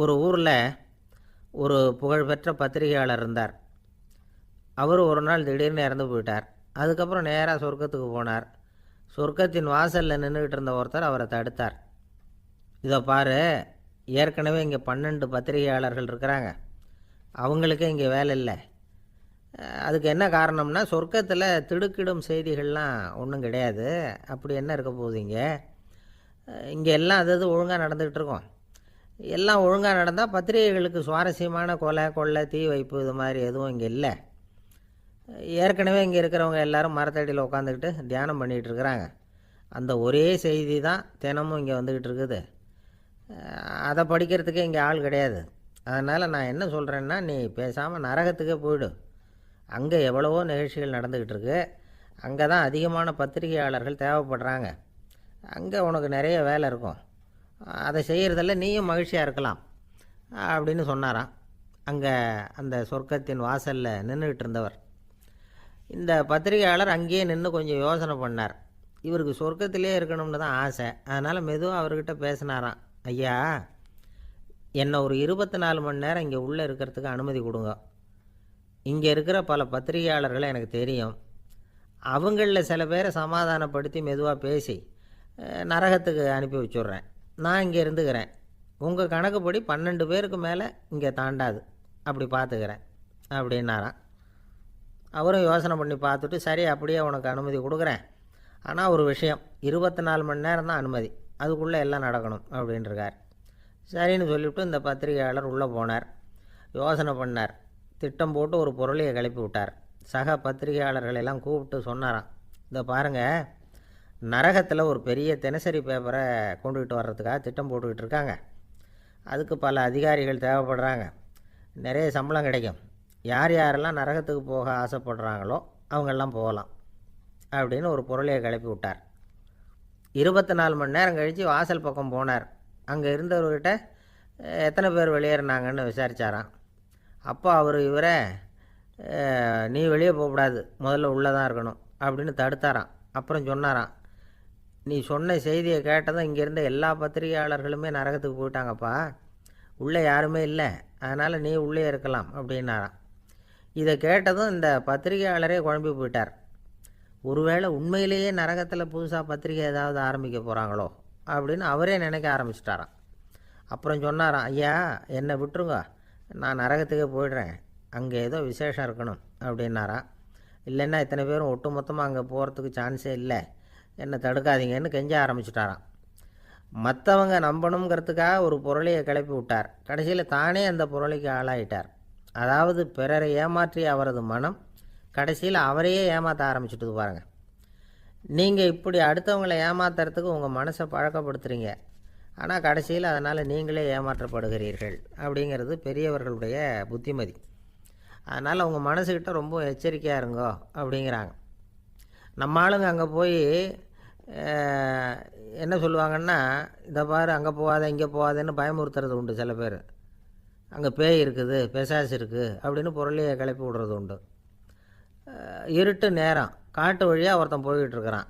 ஒரு ஊரில் ஒரு புகழ்பெற்ற பத்திரிகையாளர் இருந்தார். அவர் ஒரு நாள் திடீர்னு இறந்து போயிட்டார். அதுக்கப்புறம் நேராக சொர்க்கத்துக்கு போனார். சொர்க்கத்தின் வாசலில் நின்றுக்கிட்டு இருந்த ஒருத்தர் அவரை தடுத்தார். இதை பாரு, ஏற்கனவே இங்கே 12 பத்திரிகையாளர்கள் இருக்கிறாங்க, அவங்களுக்கே இங்கே வேலை இல்லை. அதுக்கு என்ன காரணம்னா, சொர்க்கத்தில் திடுக்கிடும் செய்திகள்லாம் ஒன்றும் கிடையாது. அப்படி என்ன இருக்க போகுது? இங்கே எல்லாம் அது ஒழுங்காக நடந்துக்கிட்டு இருக்கோம். எல்லாம் ஒழுங்காக நடந்தால் பத்திரிகைகளுக்கு சுவாரஸ்யமான கொலை கொள்ளை தீ வைப்பு இது மாதிரி எதுவும் இங்கே இல்லை. ஏற்கனவே இங்கே இருக்கிறவங்க எல்லோரும் மரத்தடியில் உட்காந்துக்கிட்டு தியானம் பண்ணிகிட்டு இருக்கிறாங்க. அந்த ஒரே செய்தி தான் தினமும் இங்கே வந்துக்கிட்டு இருக்குது. அதை படிக்கிறதுக்கே இங்கே ஆள் கிடையாது. அதனால் நான் என்ன சொல்கிறேன்னா, நீ பேசாமல் நரகத்துக்கே போயிடு. அங்கே எவ்வளவோ நிகழ்ச்சிகள் நடந்துக்கிட்டு இருக்கு. அங்கே தான் அதிகமான பத்திரிகையாளர்கள் தேவைப்படுறாங்க. அங்கே உனக்கு நிறைய வேலை இருக்கும். அதை செய்கிறதில்ல நீயும் மகிழ்ச்சியாக இருக்கலாம் அப்படின்னு சொன்னாராம். அங்கே அந்த சொர்க்கத்தின் வாசலில் நின்றுக்கிட்டு இருந்தவர். இந்த பத்திரிகையாளர் அங்கேயே நின்று கொஞ்சம் யோசனை பண்ணார். இவருக்கு சொர்க்கத்திலே இருக்கணும்னு தான் ஆசை. அதனால் மெதுவாக அவர்கிட்ட பேசினாராம். ஐயா, என்னை ஒரு 24 மணி நேரம் இங்கே உள்ளே இருக்கிறதுக்கு அனுமதி கொடுங்க. இங்கே இருக்கிற பல பத்திரிகையாளர்களை எனக்கு தெரியும். அவங்களில் சில பேரை சமாதானப்படுத்தி மெதுவாக பேசி நரகத்துக்கு அனுப்பி வச்சுட்றேன். நான் இங்கே இருந்துக்கிறேன். உங்கள் கணக்குப்படி 12 பேருக்கு மேலே இங்கே தாண்டாது, அப்படி பார்த்துக்கிறேன் அப்படின்னாராம். அவரும் யோசனை பண்ணி பார்த்துட்டு, சரி அப்படியே உனக்கு அனுமதி கொடுக்குறேன், ஆனால் ஒரு விஷயம், 24 மணி நேரம் தான் அனுமதி, அதுக்குள்ளே எல்லாம் நடக்கணும் அப்படின்ட்டுருக்கார். சரின்னு சொல்லிவிட்டு இந்த பத்திரிகையாளர் உள்ளே போனார். யோசனை பண்ணார். திட்டம் போட்டு ஒரு பொருளையை கிளப்பி விட்டார். சக பத்திரிகையாளர்களெல்லாம் கூப்பிட்டு சொன்னாராம், இதை பாருங்கள், நரகத்தில் ஒரு பெரிய தினசரி பேப்பரை கொண்டுகிட்டு வர்றதுக்காக திட்டம் போட்டுக்கிட்டு இருக்காங்க. அதுக்கு பல அதிகாரிகள் தேவைப்படுறாங்க. நிறைய சம்பளம் கிடைக்கும். யார் யாரெல்லாம் நரகத்துக்கு போக ஆசைப்படுறாங்களோ அவங்கெல்லாம் போகலாம் அப்படின்னு ஒரு பொருளையை கிளப்பி விட்டார். 24 மணி நேரம் கழித்து வாசல் பக்கம் போனார். அங்கே இருந்தவர்கிட்ட எத்தனை பேர் வெளியேறினாங்கன்னு விசாரித்தாராம். அப்போ அவர் இவரை, நீ வெளியே போகக்கூடாது, முதல்ல உள்ளே தான் இருக்கணும் அப்படின்னு தடுத்தாராம். அப்புறம் சொன்னாராம், நீ சொன்ன செய்தியை கேட்டதும் இங்கே இருந்த எல்லா பத்திரிகையாளர்களுமே நரகத்துக்கு போயிட்டாங்கப்பா, உள்ளே யாருமே இல்லை, அதனால் நீ உள்ளே இருக்கலாம் அப்படின்னாராம். இதை கேட்டதும் இந்த பத்திரிகையாளரே குழம்பி போயிட்டார். ஒருவேளை உண்மையிலேயே நரகத்தில் புதுசாக பத்திரிகை ஏதாவது ஆரம்பிக்க போகிறாங்களோ அப்படின்னு அவரே நினைக்க ஆரம்பிச்சிட்டாராம். அப்புறம் சொன்னாராம், ஐயா என்னை விட்டுருங்க, நான் நரகத்துக்கே போயிடுறேன், அங்கே ஏதோ விசேஷம் இருக்கணும் அப்படின்னாராம். இல்லைன்னா இத்தனை பேரும் ஒட்டு மொத்தமாக அங்கே போகிறதுக்கு சான்ஸே இல்லை, என்னை தடுக்காதீங்கன்னு கெஞ்ச ஆரம்பிச்சிட்டாராம். மற்றவங்க நம்பணுங்கிறதுக்காக ஒரு பொருளையை கிளப்பி விட்டார். கடைசியில் தானே அந்த பொருளைக்கு ஆளாயிட்டார். அதாவது பிறரை ஏமாற்றிய அவரது மனம் கடைசியில் அவரையே ஏமாற்ற ஆரம்பிச்சுட்டு பாருங்கள். நீங்கள் இப்படி அடுத்தவங்களை ஏமாத்துறதுக்கு உங்கள் மனசை பழக்கப்படுத்துகிறீங்க, ஆனால் கடைசியில் அதனால் நீங்களே ஏமாற்றப்படுகிறீர்கள் அப்படிங்கிறது பெரியவர்களுடைய புத்திமதி. அதனால் அவங்க மனசுக்கிட்ட ரொம்ப எச்சரிக்கையாக இருங்கோ அப்படிங்கிறாங்க. நம்ம ஆளுங்க அங்கே போய் என்ன சொல்லுவாங்கன்னா, இதை பாரு அங்கே போகாத இங்கே போகாதன்னு பயமுறுத்துறது உண்டு. சில பேர் அங்கே பேய் இருக்குது, பிசாசு இருக்குது அப்படின்னு பொருளையை கிளப்பி விடுறது உண்டு. இருட்டு நேரம் காட்டு வழியாக ஒருத்தன் போய்கிட்டு இருக்கிறான்.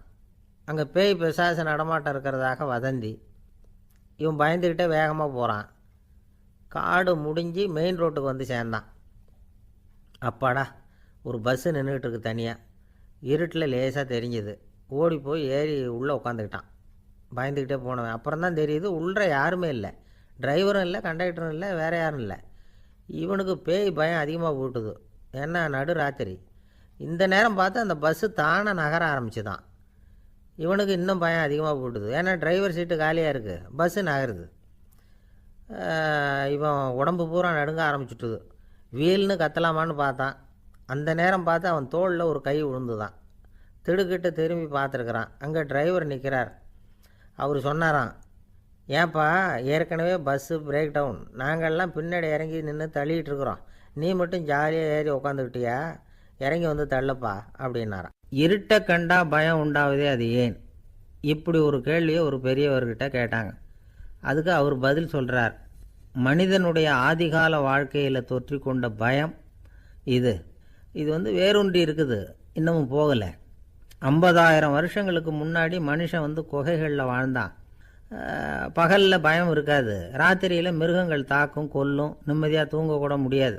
அங்கே பேய் பிசாசு நடமாட்டம் இருக்கிறதாக வதந்தி. இவன் பயந்துக்கிட்டே வேகமாக போகிறான். காடு முடிஞ்சு மெயின் ரோட்டுக்கு வந்து சேர்ந்தான். அப்பாடா, ஒரு பஸ்ஸு நின்றுக்கிட்டு இருக்கு தனியாக. இருட்டில் லேசாக தெரிஞ்சுது. ஓடி போய் ஏறி உள்ளே உட்காந்துக்கிட்டான். பயந்துக்கிட்டே போனவன் அப்புறம் தான் தெரியுது உள்ளே யாருமே இல்லை, டிரைவரும் இல்லை, கண்டக்டரும் இல்லை, வேறு யாரும் இல்லை. இவனுக்கு பேய் பயம் அதிகமாக போட்டுது. ஏன்னா நடு ராத்திரி. இந்த நேரம் பார்த்து அந்த பஸ்ஸு தானே நகர ஆரம்பிச்சுதான். இவனுக்கு இன்னும் பயம் அதிகமாக போட்டுது. ஏன்னா டிரைவர் சீட்டு காலியாக இருக்குது, பஸ்ஸு நகருது. இவன் உடம்பு பூரா நடுங்க ஆரம்பிச்சுட்டுது. வீல்னு கத்தலாமான்னு பார்த்தான். அந்த நேரம் பார்த்து அவன் தோளில் ஒரு கை விழுந்துதான். திடுக்கிட்டு திரும்பி பார்த்துருக்குறான். அங்கே டிரைவர் நிற்கிறார். அவர் சொன்னாராம், ஏன்பா ஏற்கனவே பஸ்ஸு பிரேக் டவுன், நாங்கள்லாம் பின்னாடி இறங்கி நின்று தள்ளிகிட்டு இருக்கிறோம், நீ மட்டும் ஜாலியாக ஏறி உக்காந்துக்கிட்டியா, இறங்கி வந்து தள்ளுப்பா அப்படின்னாராம். இருட்டை கண்டா பயம் உண்டாவதே அது ஏன்? இப்படி ஒரு கேள்வியை ஒரு பெரியவர்கிட்ட கேட்டாங்க. அதுக்கு அவர் பதில் சொல்கிறார், மனிதனுடைய ஆதிகால வாழ்க்கையில் தொற்றி கொண்ட பயம் இது வேரூன்றி இருக்குது, இன்னமும் போகலை. 50,000 வருஷங்களுக்கு முன்னாடி மனுஷன் குகைகளில் வாழ்ந்தான். பகலில் பயம் இருக்காது, ராத்திரியில் மிருகங்கள் தாக்கும் கொல்லும், நிம்மதியாக தூங்கக்கூட முடியாது.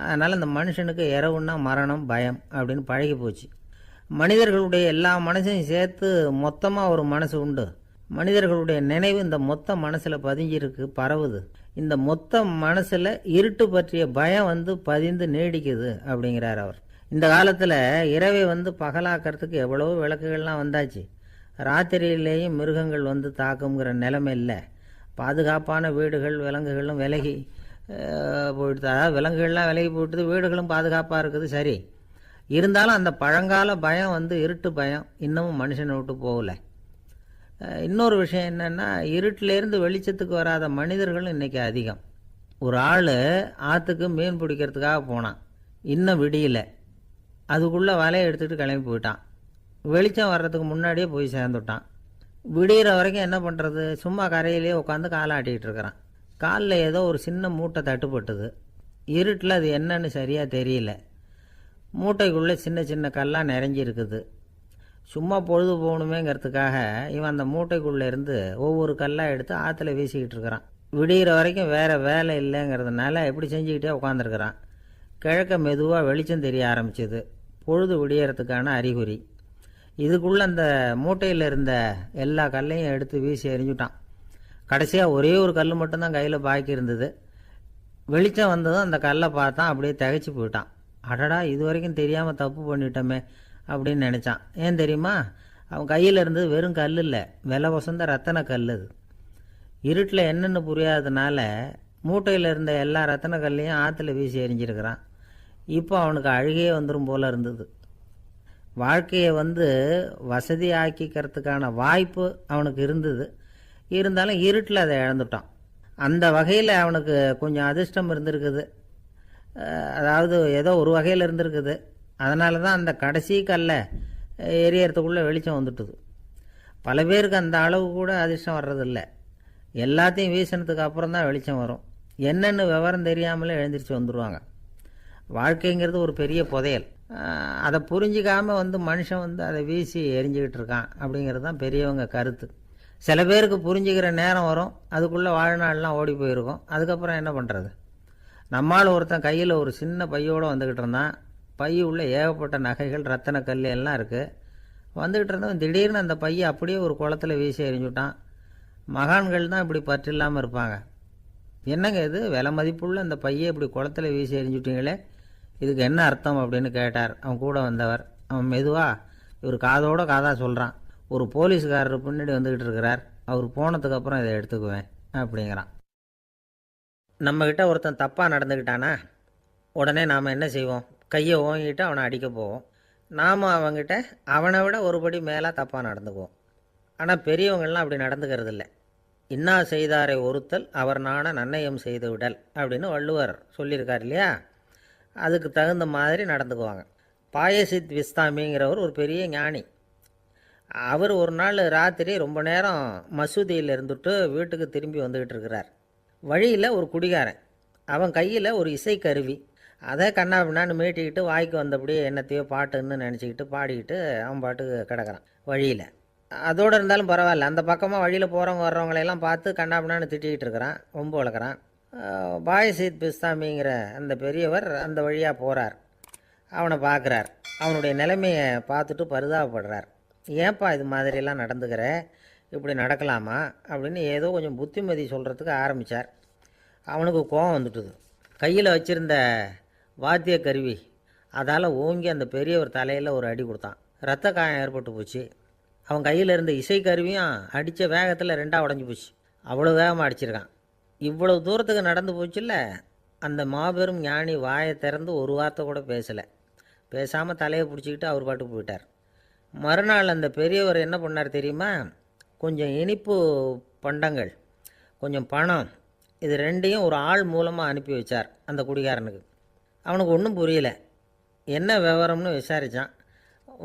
அதனால் இந்த மனுஷனுக்கு இரவுன்னா மரணம் பயம் அப்படின்னு பழகி போச்சு. மனிதர்களுடைய எல்லா மனசையும் சேர்த்து மொத்தமாக ஒரு மனசு உண்டு. மனிதர்களுடைய நினைவு இந்த மொத்த மனசில் பதிஞ்சிருக்கு, பரவுது. இந்த மொத்த மனசில் இருட்டு பற்றிய பயம் பதிந்து நீடிக்குது அப்படிங்கிறார் அவர். இந்த காலத்தில் இரவை பகலாக்கிறதுக்கு எவ்வளோ விளக்குகள்லாம் வந்தாச்சு. ராத்திரியிலேயும் மிருகங்கள் தாக்குங்கிற நிலைமை இல்லை. பாதுகாப்பான வீடுகள் விலங்குகளும் விலகி போயிட்டு, விலங்குகள்லாம் விலகி போயிட்டுது, வீடுகளும் பாதுகாப்பாக இருக்குது. சரி, இருந்தாலும் அந்த பழங்கால பயம் இருட்டு பயம் இன்னமும் மனுஷனை விட்டு போகலை. இன்னொரு விஷயம் என்னென்னா, இருட்டிலேருந்து வெளிச்சத்துக்கு வராத மனிதர்களும் இன்றைக்கி அதிகம். ஒரு ஆள் ஆற்றுக்கு மீன் பிடிக்கிறதுக்காக போனான், இன்னும் விடியல. அதுக்குள்ளே வலையை எடுத்துகிட்டு கிளம்பி போயிட்டான். வெளிச்சம் வர்றதுக்கு முன்னாடியே போய் சேர்ந்துட்டான். விடிகிற வரைக்கும் என்ன பண்ணுறது, சும்மா கரையிலே உட்காந்து காலாட்டிகிட்டு இருக்கிறான். காலில் ஏதோ ஒரு சின்ன மூட்டை தட்டுப்பட்டுது. இருட்டில் அது என்னன்னு சரியாக தெரியல. மூட்டைக்குள்ளே சின்ன சின்ன கல்லாக நிறைஞ்சி இருக்குது. சும்மா பொழுது போகணுமேங்கிறதுக்காக இவன் அந்த மூட்டைக்குள்ளே இருந்து ஒவ்வொரு கல்லாக எடுத்து ஆற்றுல வீசிக்கிட்டு இருக்கிறான். விடிகிற வரைக்கும் வேறு வேலை இல்லைங்கிறதுனால எப்படி செஞ்சுக்கிட்டே உட்காந்துருக்கிறான். கிழக்க மெதுவாக வெளிச்சம் தெரிய ஆரம்பிச்சிது. பொழுது விடியறதுக்கான அறிகுறி. இதுக்குள்ளே அந்த மூட்டையில் இருந்த எல்லா கல்லையும் எடுத்து வீசி எறிஞ்சுட்டான். கடைசியாக ஒரே ஒரு கல் மட்டும்தான் கையில் பாக்கி இருந்தது. வெளிச்சம் வந்ததும் அந்த கல்லை பார்த்தான், அப்படியே திகைச்சு போயிட்டான். அடடா, இது வரைக்கும் தெரியாமல் தப்பு பண்ணிட்டோமே அப்படின்னு நினச்சான். ஏன் தெரியுமா, அவன் கையில் இருந்தது வெறும் கல் இல்லை, விலை வசந்த ரத்தன கல். அது இருட்டில் என்னென்னு புரியாததுனால மூட்டையில் இருந்த எல்லா ரத்தன கல்லையும் ஆற்றுல வீசி எறிஞ்சிருக்கிறான். இப்போ அவனுக்கு அழுகையே வந்துடும் போல இருந்தது. வாழ்க்கையை வசதி ஆக்கிக்கிறதுக்கான வாய்ப்பு அவனுக்கு இருந்தது. இருந்தாலும் இருட்டில் அதை இழந்துட்டான். அந்த வகையில் அவனுக்கு கொஞ்சம் அதிர்ஷ்டம் இருந்திருக்குது. அதாவது ஏதோ ஒரு வகையில் இருந்திருக்குது. அதனால தான் அந்த கடைசி கல்லை எரியறதுக்குள்ளே வெளிச்சம் வந்துட்டுது. பல பேருக்கு அந்த அளவு கூட அதிர்ஷ்டம் வர்றதில்லை. எல்லாத்தையும் வீசினதுக்கு அப்புறம் தான் வெளிச்சம் வரும். என்னென்னு விவரம் தெரியாமலே எழுந்திரிச்சு வந்துடுவாங்க. வாழ்க்கைங்கிறது ஒரு பெரிய புதையல். அதை புரிஞ்சிக்காமல் மனுஷன் அதை வீசி எரிஞ்சிக்கிட்டு இருக்கான் அப்படிங்கிறது தான் பெரியவங்க கருத்து. சில பேருக்கு புரிஞ்சுக்கிற நேரம் வரும், அதுக்குள்ளே வாழ்நாள்லாம் ஓடி போயிருக்கும். அதுக்கப்புறம் என்ன பண்ணுறது? நம்மால் ஒருத்தன் கையில் ஒரு சின்ன பையோடு வந்துக்கிட்டு இருந்தான். பைய உள்ள ஏகப்பட்ட நகைகள் ரத்தன கல் எல்லாம் இருக்குது. வந்துக்கிட்டு இருந்தவன் திடீர்னு அந்த பையை அப்படியே ஒரு குளத்தில் வீசி எறிஞ்சுட்டான். மகான்கள் தான் இப்படி பற்று இல்லாமல் இருப்பாங்க. என்னங்க இது, விலை மதிப்புள்ள அந்த பையை இப்படி குளத்தில் வீசி எறிஞ்சுட்டீங்களே, இதுக்கு என்ன அர்த்தம் அப்படின்னு கேட்டார் அவன் கூட வந்தவர். அவன் மெதுவாக இவர் காதோட காதாக சொல்கிறான். ஒரு போலீஸ்காரர் பின்னாடி வந்துக்கிட்டு இருக்கிறார், அவர் போனதுக்கப்புறம் இதை எடுத்துக்குவேன் அப்படிங்கிறான். நம்மக்கிட்ட ஒருத்தன் தப்பாக நடந்துக்கிட்டானா உடனே நாம் என்ன செய்வோம்? கையை ஓங்கிட்டு அவனை அடிக்க போவோம். நாம் அவங்ககிட்ட அவனை விட ஒருபடி மேலே தப்பாக நடந்துக்குவோம். ஆனால் பெரியவங்கள்லாம் அப்படி நடந்துக்கிறது இல்லை. இன்னா செய்தாரை ஒருத்தல் அவர் நாண நன்னயம் செய்து விடல் அப்படின்னு வள்ளுவர் சொல்லியிருக்கார் இல்லையா? அதுக்கு தகுந்த மாதிரி நடந்துக்குவாங்க. பாயசித் விஸ்தாமிங்கிறவர் ஒரு பெரிய ஞானி. அவர் ஒரு நாள் ராத்திரி ரொம்ப நேரம் மசூதியில் இருந்துட்டு வீட்டுக்கு திரும்பி வந்துக்கிட்டு இருக்கிறார். வழியில் ஒரு குடிகாரன், அவன் கையில் ஒரு இசைக்கருவி, அதை கண்ணா பின்னான்னு மீட்டிக்கிட்டு வாய்க்கு வந்தபடியே என்னத்தையோ பாட்டுன்னு நினச்சிக்கிட்டு பாடிக்கிட்டு அவன் பாட்டுக்கு கிடக்கிறான் வழியில். அதோடு இருந்தாலும் பரவாயில்ல, அந்த பக்கமாக வழியில் போகிறவங்க வர்றவங்களையெல்லாம் பார்த்து கண்ணா பின்னான்னு திட்டிக்கிட்டு இருக்கிறான், ரொம்ப வளர்க்குறான். பாயசீத் பிஸ்தாமிங்கிற அந்த பெரியவர் அந்த வழியாக போகிறார். அவனை பார்க்குறார். அவனுடைய நிலைமையை பார்த்துட்டு பரிதாபப்படுறார். ஏன்பா இது மாதிரிலாம் நடந்துக்கிற, இப்படி நடக்கலாமா அப்படின்னு ஏதோ கொஞ்சம் புத்திமதி சொல்கிறதுக்கு ஆரம்பித்தார். அவனுக்கு கோபம் வந்துட்டுது. கையில் வச்சுருந்த வாத்திய கருவி அதால் ஓங்கி அந்த பெரியவர் தலையில் ஒரு அடி கொடுத்தான். இரத்த காயம் ஏற்பட்டு போச்சு. அவன் கையில் இருந்த இசைக்கருவியும் அடித்த வேகத்தில் ரெண்டாக உடஞ்சி போச்சு. அவ்வளோ வேகமாக அடிச்சிருக்கான். இவ்வளவு தூரத்துக்கு நடந்து போச்சுல்ல, அந்த மாபெரும் ஞானி வாயை திறந்து ஒரு வார்த்தை கூட பேசலை. பேசாமல் தலையை பிடிச்சிக்கிட்டு அவர் பாட்டுக்கு போயிட்டார். மறுநாள் அந்த பெரியவர் என்ன பண்ணார் தெரியுமா? கொஞ்சம் இனிப்பு பண்டங்கள், கொஞ்சம் பணம், இது ரெண்டையும் ஒரு ஆள் மூலமாக அனுப்பி வச்சார் அந்த குடிகாரனுக்கு. அவனுக்கு ஒன்றும் புரியல. என்ன விவரம்னு விசாரித்தான்.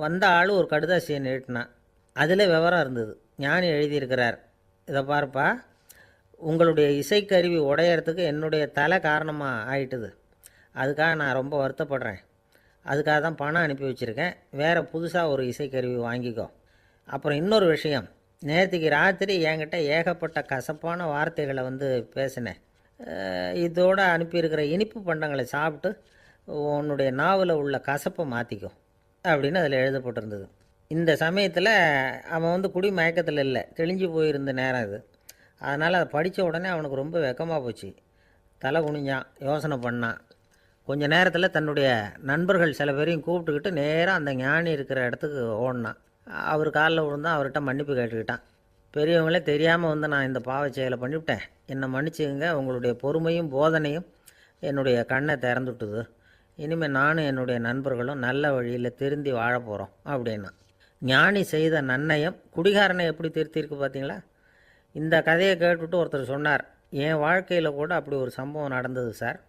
வந்த ஆள் ஒரு கடுதாசியை நீட்டினான். அதில் விவரம் இருந்தது. ஞானி எழுதியிருக்கிறார், இதை பார்ப்பா, உங்களுடைய இசைக்கருவி உடையறதுக்கு என்னுடைய தலை காரணமாக ஆயிட்டுது. அதுக்காக நான் ரொம்ப வருத்தப்படுறேன். அதுக்காக தான் பணம் அனுப்பி வச்சுருக்கேன். வேறு புதுசாக ஒரு இசைக்கருவி வாங்கிக்கோ. அப்புறம் இன்னொரு விஷயம், நேற்றுக்கு ராத்திரி என்கிட்ட ஏகப்பட்ட கசப்பான வார்த்தைகளை வந்து பேசினேன். இதோடு அனுப்பியிருக்கிற இனிப்பு பண்டங்களை சாப்பிட்டு உன்னுடைய நாவில் உள்ள கசப்பை மாற்றிக்கோ அப்படின்னு அதில் எழுதப்பட்டிருந்தது. இந்த சமயத்தில் அவன் வந்து குடி மயக்கத்தில் இல்லை, தெளிஞ்சு போயிருந்த நேரம் இது. அதனால் அதை படித்த உடனே அவனுக்கு ரொம்ப வெக்கமாக போச்சு. தலை குனிஞ்சான், யோசனை பண்ணான். கொஞ்ச நேரத்தில் தன்னுடைய நண்பர்கள் சில பேரையும் கூப்பிட்டுக்கிட்டு நேராக அந்த ஞானி இருக்கிற இடத்துக்கு ஓடினான். அவர் காலில் விழுந்தான், அவர்கிட்ட மன்னிப்பு கேட்டுக்கிட்டான். பெரியவங்களே தெரியாமல் வந்து நான் இந்த பாவச் செயலை பண்ணிவிட்டேன், என்னை மன்னிச்சுங்க, உங்களுடைய பொறுமையும் போதனையும் என்னுடைய கண்ணை திறந்துட்டுது. இனிமேல் நானும் என்னுடைய நண்பர்களும் நல்ல வழியில் திருந்தி வாழ போகிறோம் அப்படின்னா. ஞானி செய்த நன்னயம் குடிகாரனை எப்படி திருத்திருக்கு பார்த்தீங்களா? இந்த கதையை கேட்டுவிட்டு ஒருத்தர் சொன்னார், என் வாழ்க்கையில் கூட அப்படி ஒரு சம்பவம் நடந்தது சார்.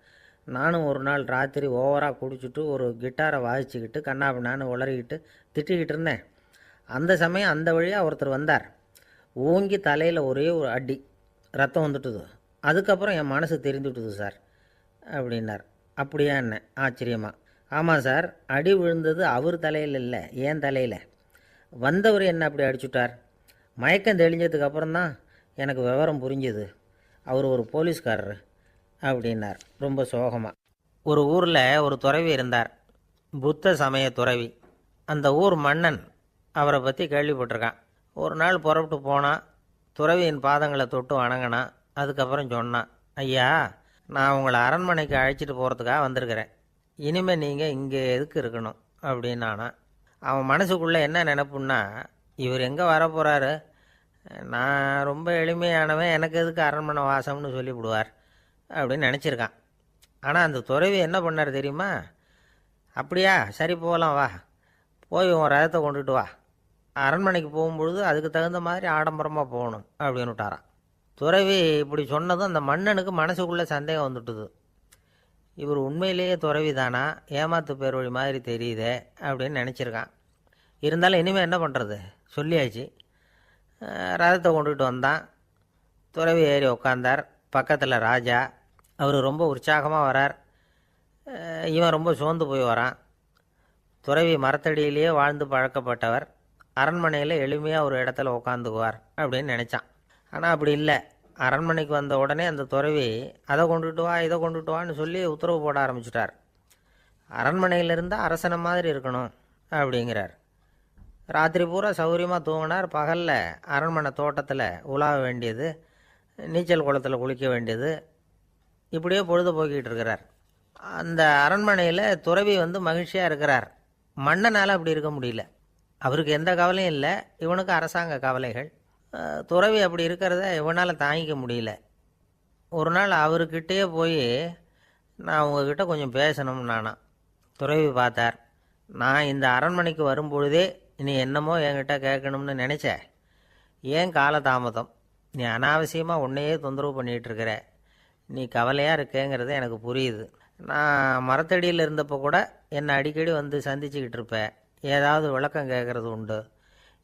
நானும் ஒரு நாள் ராத்திரி ஓவராக குடிச்சிட்டு ஒரு கிட்டாரை வாசிச்சுக்கிட்டு கண்ணாபின்னான்னு உளறிக்கிட்டு திட்டிக்கிட்டு இருந்தேன். அந்த சமயம் அந்த வழியாக ஒருத்தர் வந்தார். ஓங்கி தலையில் ஒரே ஒரு அடி, ரத்தம் வந்துட்டுது. அதுக்கப்புறம் என் மனசு தெரிந்துவிட்டுது சார் அப்படின்னார். அப்படியா என்ன ஆச்சரியமா? ஆமாம் சார், அடி விழுந்தது அவர் தலையில் இல்லை, என் தலையில். வந்தவர் என்ன அப்படி அடிச்சுட்டார். மயக்கம் தெளிஞ்சதுக்கு அப்புறம்தான் எனக்கு விவரம் புரிஞ்சுது, அவர் ஒரு போலீஸ்காரர் அப்படின்னார் ரொம்ப சோகமாக. ஒரு ஊரில் ஒரு துறவி இருந்தார், புத்த சமய துறவி. அந்த ஊர் மன்னன் அவரை பற்றி கேள்விப்பட்டிருக்கான். ஒரு நாள் புறப்பட்டு போனான், துறவியின் பாதங்களை தொட்டு வணங்கினான். அதுக்கப்புறம் சொன்னான், ஐயா, நான் உங்களை அரண்மனைக்கு அழைச்சிட்டு போகிறதுக்காக வந்திருக்கிறேன், இனிமேல் நீங்கள் இங்கே எதுக்கு இருக்கணும் அப்படின்னானா. அவன் மனசுக்குள்ளே என்ன நினைப்புன்னா, இவர் எங்கே வரப்போகிறாரு, நான் ரொம்ப எளிமையானவன், எனக்கு எதுக்கு அரண்மனை வாசம்னு சொல்லிவிடுவார் அப்படின்னு நினச்சிருக்கான். ஆனால் அந்த துறவி என்ன பண்ணார் தெரியுமா? அப்படியா, சரி போகலாம், வா, போய் உன் ரதத்தை கொண்டுட்டு வா, அரண்மனைக்கு போகும்பொழுது அதுக்கு தகுந்த மாதிரி ஆடம்பரமாக போகணும் அப்படின்னு விட்டாரான். துறவி இப்படி சொன்னதும் அந்த மன்னனுக்கு மனசுக்குள்ளே சந்தேகம் வந்துட்டுது. இவர் உண்மையிலேயே துறவி தானா, ஏமாத்து பேர் வழி மாதிரி தெரியுதே அப்படின்னு நினச்சிருக்கான். இருந்தாலும் இனிமேல் என்ன பண்ணுறது, சொல்லியாச்சு. ரதத்தை கொண்டுகிட்டு வந்தான். துறவி ஏறி உக்காந்தார். பக்கத்தில் ராஜா. அவர் ரொம்ப உற்சாகமாக வரார், இவன் ரொம்ப சோர்ந்து போய் வரான். துறவி மரத்தடியிலேயே வாழ்ந்து பழக்கப்பட்டவர், அரண்மனையில் எளிமையாக ஒரு இடத்துல உக்காந்துக்குவார் அப்படின்னு நினச்சான். ஆனால் அப்படி இல்லை. அரண்மனைக்கு வந்த உடனே அந்த துறவி அதை கொண்டுட்டு வா, இதை கொண்டுட்டு வான்னு சொல்லி உத்தரவு போட ஆரம்பிச்சிட்டார். அரண்மனையில் இருந்தால் அரசனை மாதிரி இருக்கணும் அப்படிங்கிறார். ராத்திரி பூரா சௌகரியமாக தூங்கினார். பகலில் அரண்மனை தோட்டத்தில் உலாவ வேண்டியது, நீச்சல் குளத்தில் குளிக்க வேண்டியது, இப்படியே பொழுது போக்கிட்டு இருக்கிறார். அந்த அரண்மனையில் துறவி வந்து மகிழ்ச்சியாக இருக்கிறார். மன்னனால் அப்படி இருக்க முடியல. அவருக்கு எந்த கவலையும் இல்லை, இவனுக்கு அரசாங்க கவலைகள். துறவி அப்படி இருக்கிறத இவனால் தாங்கிக்க முடியல. ஒரு நாள் அவர்கிட்டயே போய், நான் உங்ககிட்ட கொஞ்சம் பேசணும் நானா. துறவி பார்த்தார். நான் இந்த அரண்மனைக்கு வரும்பொழுதே நீ என்னமோ என்கிட்ட கேட்கணும்னு நினச்ச, ஏன் காலதாமதம், நீ அனாவசியமாக உன்னையே தொந்தரவு பண்ணிகிட்ருக்கிற, நீ கவலையாக இருக்கேங்கிறது எனக்கு புரியுது. நான் மரத்தடியில் இருந்தப்போ கூட என்னை அடிக்கடி வந்து சந்திச்சுக்கிட்டு இருப்பேன், ஏதாவது விளக்கம் கேட்குறது உண்டு.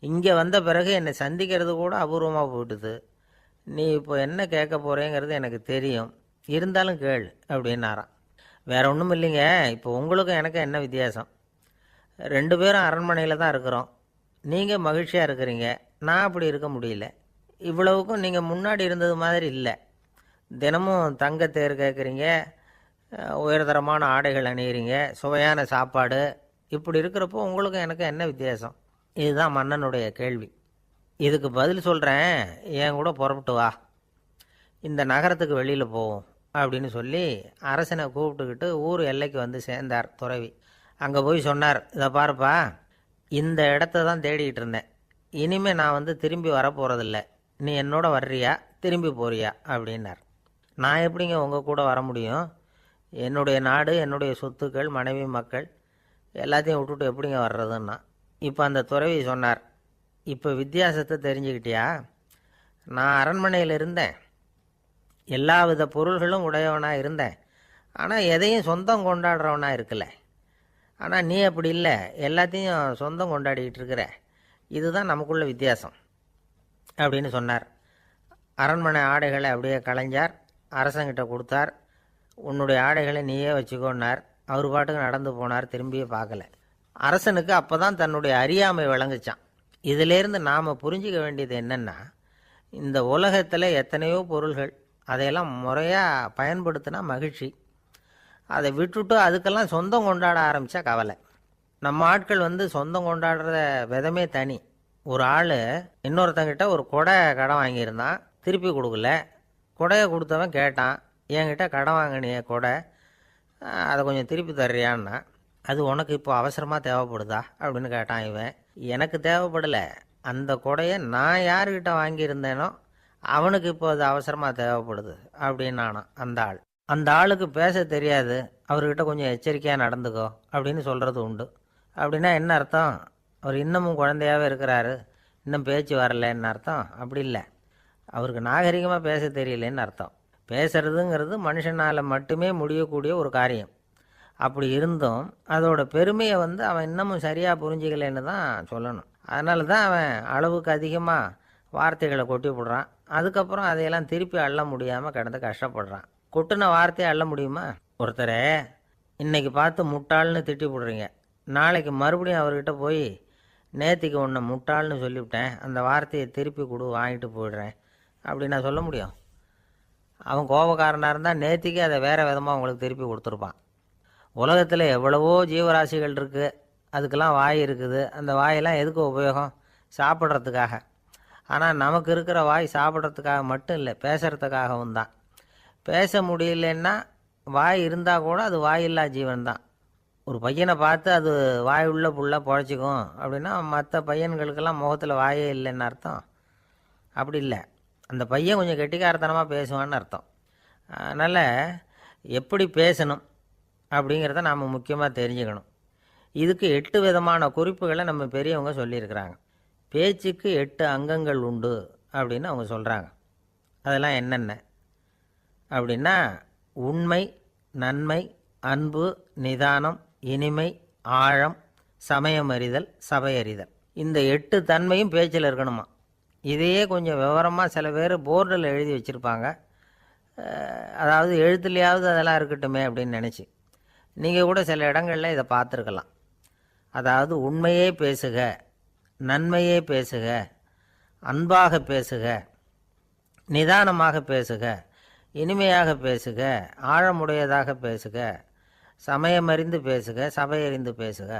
இங்கே வந்த பிறகு என்னை சந்திக்கிறது கூட அபூர்வமாக போயிட்டுது. நீ இப்போ என்ன கேட்க போகிறேங்கிறது எனக்கு தெரியும், இருந்தாலும் கேள் அப்படின்னாராம். வேற ஒன்றும் இல்லைங்க, இப்போ உங்களுக்கும் எனக்கு என்ன வித்தியாசம்? 2 பேரும் அரண்மனையில் தான் இருக்கிறோம். நீங்கள் மகிழ்ச்சியாக இருக்கிறீங்க, நான் அப்படி இருக்க முடியல. இவ்வளவுக்கும் நீங்கள் முன்னாடி இருந்தது மாதிரி இல்லை. தினமும் தங்கத்தேர் கேட்குறீங்க, உயர்தரமான ஆடைகள் அணியிறீங்க, சுவையான சாப்பாடு. இப்படி இருக்கிறப்போ உங்களுக்கும் எனக்கு என்ன வித்தியாசம்? இதுதான் மன்னனுடைய கேள்வி. இதுக்கு பதில் சொல்கிறேன், என் கூட புறப்பட்டு வா, இந்த நகரத்துக்கு வெளியில் போவோம் அப்படின்னு சொல்லி அரசனை கூப்பிட்டுக்கிட்டு ஊர் எல்லைக்கு வந்து சேர்ந்தார் துறவி. அங்கே போய் சொன்னார், இதை பாருப்பா, இந்த இடத்த தான் தேடிக்கிட்டு இருந்தேன், இனிமேல் நான் வந்து திரும்பி வரப்போகிறதில்ல, நீ என்னோட வர்றியா திரும்பி போறியா அப்படின்னார். நான் எப்படிங்க உங்கள் கூட வர முடியும்? என்னுடைய நாடு, என்னுடைய சொத்துக்கள், மனைவி, மக்கள் எல்லாத்தையும் விட்டுட்டு எப்படிங்க வர்றதுன்னா. இப்போ அந்த துறவி சொன்னார், இப்போ வித்தியாசத்தை தெரிஞ்சுக்கிட்டியா? நான் அரண்மனையில் இருந்தேன், எல்லா வித பொருள்களும் உடையவனாக இருந்தேன், ஆனால் எதையும் சொந்தம் கொண்டாடுறவனாக இருக்கல. ஆனால் நீ அப்படி இல்லை, எல்லாத்தையும் சொந்தம் கொண்டாடிக்கிட்டு இருக்கிற. இதுதான் நமக்குள்ள வித்தியாசம் அப்படின்னு சொன்னார். அரண்மனை ஆடைகளை அப்படியே களைஞ்சார், அரசங்கிட்ட கொடுத்தார். உன்னுடைய ஆடைகளை நீயே வச்சுக்கோன்னார். அவர் பாட்டுக்கு நடந்து போனார், திரும்பியே பார்க்கல. அரசனுக்கு அப்போ தான் தன்னுடைய அறியாமை விளங்குச்சான். இதிலேருந்து நாம் புரிஞ்சிக்க வேண்டியது என்னென்னா, இந்த உலகத்தில் எத்தனையோ பொருள்கள், அதையெல்லாம் முறையாக பயன்படுத்தினா மகிழ்ச்சி. அதை விட்டுட்டு அதுக்கெல்லாம் சொந்தம் கொண்டாட ஆரம்பித்தா கவலை. நம்ம ஆட்கள் சொந்தம் கொண்டாடுற விதமே தனி. ஒரு ஆள் இன்னொருத்தங்கிட்ட ஒரு கொடை கடன் வாங்கியிருந்தான், திருப்பி கொடுக்கல. கொடையை கொடுத்தவன் கேட்டான், என்கிட்ட கடன் வாங்கினிய கொடை, அதை கொஞ்சம் திருப்பி தர்றியான்னா. அது உனக்கு இப்போ அவசரமாக தேவைப்படுதா அப்படின்னு கேட்டான் இவன். எனக்கு தேவைப்படலை, அந்த கொடையை நான் யாருக்கிட்ட வாங்கியிருந்தேனோ அவனுக்கு இப்போ அது அவசரமாக தேவைப்படுது அப்படின்னானான் அந்த ஆள். அந்த ஆளுக்கு பேச தெரியாது, அவர்கிட்ட கொஞ்சம் எச்சரிக்கையாக நடந்துக்கோ அப்படின்னு சொல்கிறது உண்டு. அப்படின்னா என்ன அர்த்தம்? அவர் இன்னமும் குழந்தையாகவே இருக்கிறாரு, இன்னும் பேச்சு வரலன்னு அர்த்தம்? அப்படி இல்லை, அவருக்கு நாகரிகமாக பேச தெரியலன்னு அர்த்தம். பேசுறதுங்கிறது மனுஷனால் மட்டுமே முடியக்கூடிய ஒரு காரியம். அப்படி இருந்தும் அதோட பெருமையை அவன் இன்னமும் சரியாக புரிஞ்சிக்கலைன்னு தான் சொல்லணும். அதனால தான் அவன் அளவுக்கு அதிகமாக வார்த்தைகளை கொட்டி போடுறான். அதுக்கப்புறம் அதையெல்லாம் திருப்பி அள்ள முடியாமல் கிடந்து கஷ்டப்படுறான். கொட்டின வார்த்தையை அள்ள முடியுமா? ஒருத்தரை இன்னைக்கு பார்த்து முட்டாள்னு திட்டி போடுறீங்க, நாளைக்கு மறுபடியும் அவர்கிட்ட போய் நேத்திக்கு உன்னை முட்டாள்னு சொல்லிவிட்டேன், அந்த வார்த்தையை திருப்பி கொடு, வாங்கிட்டு போயிடுறேன் அப்படின்னு நான் சொல்ல முடியும்? அவன் கோபக்காரனாக இருந்தால் நேத்திக்கு அதை வேறு விதமாக உங்களுக்கு திருப்பி கொடுத்துருப்பான். உலகத்தில் எவ்வளவோ ஜீவராசிகள் இருக்குது, அதுக்கெல்லாம் வாய் இருக்குது. அந்த வாயெல்லாம் எதுக்கு உபயோகம்? சாப்பிட்றதுக்காக. ஆனால் நமக்கு இருக்கிற வாய் சாப்பிட்றதுக்காக மட்டும் இல்லை, பேசுகிறதுக்காகவும் தான். பேச முடியலன்னா வாய் இருந்தால் கூட அது வாயில்லா ஜீவன் தான். ஒரு பையனை பார்த்து அது வாய் உள்ள புள்ள பொழைச்சிக்கும் அப்படின்னா மற்ற பையன்களுக்கெல்லாம் முகத்தில் வாயே இல்லைன்னு அர்த்தம்? அப்படி இல்லை, அந்த பையன் கொஞ்சம் கெட்டிக்காரத்தனமாக பேசுவான்னு அர்த்தம். அதனால் எப்படி பேசணும் அப்படிங்கிறத நாம் முக்கியமாக தெரிஞ்சுக்கணும். இதுக்கு 8 விதமான குறிப்புகளை நம்ம பெரியவங்க சொல்லியிருக்கிறாங்க. பேச்சுக்கு 8 அங்கங்கள் உண்டு அப்படின்னு அவங்க சொல்கிறாங்க. அதெல்லாம் என்னென்ன அப்படின்னா, உண்மை, நன்மை, அன்பு, நிதானம், இனிமை, ஆழம், சமயமறிதல், சபையறிதல். இந்த 8 தன்மையும் பேச்சில் இருக்கணுமா. இதையே கொஞ்சம் விவரமாக சில பேர் போர்டில் எழுதி வச்சுருப்பாங்க. அதாவது எழுத்துலையாவது அதெல்லாம் இருக்கட்டுமே அப்படின்னு நினச்சி நீங்கள் கூட சில இடங்களில் இதை பார்த்துருக்கலாம். அதாவது உண்மையே பேசுக, நன்மையே பேசுக, அன்பாக பேசுக, நிதானமாக பேசுக, இனிமையாக பேசுக, ஆழமுடையதாக பேசுக, சமயமறிந்து பேசுக, சபையறிந்து பேசுக,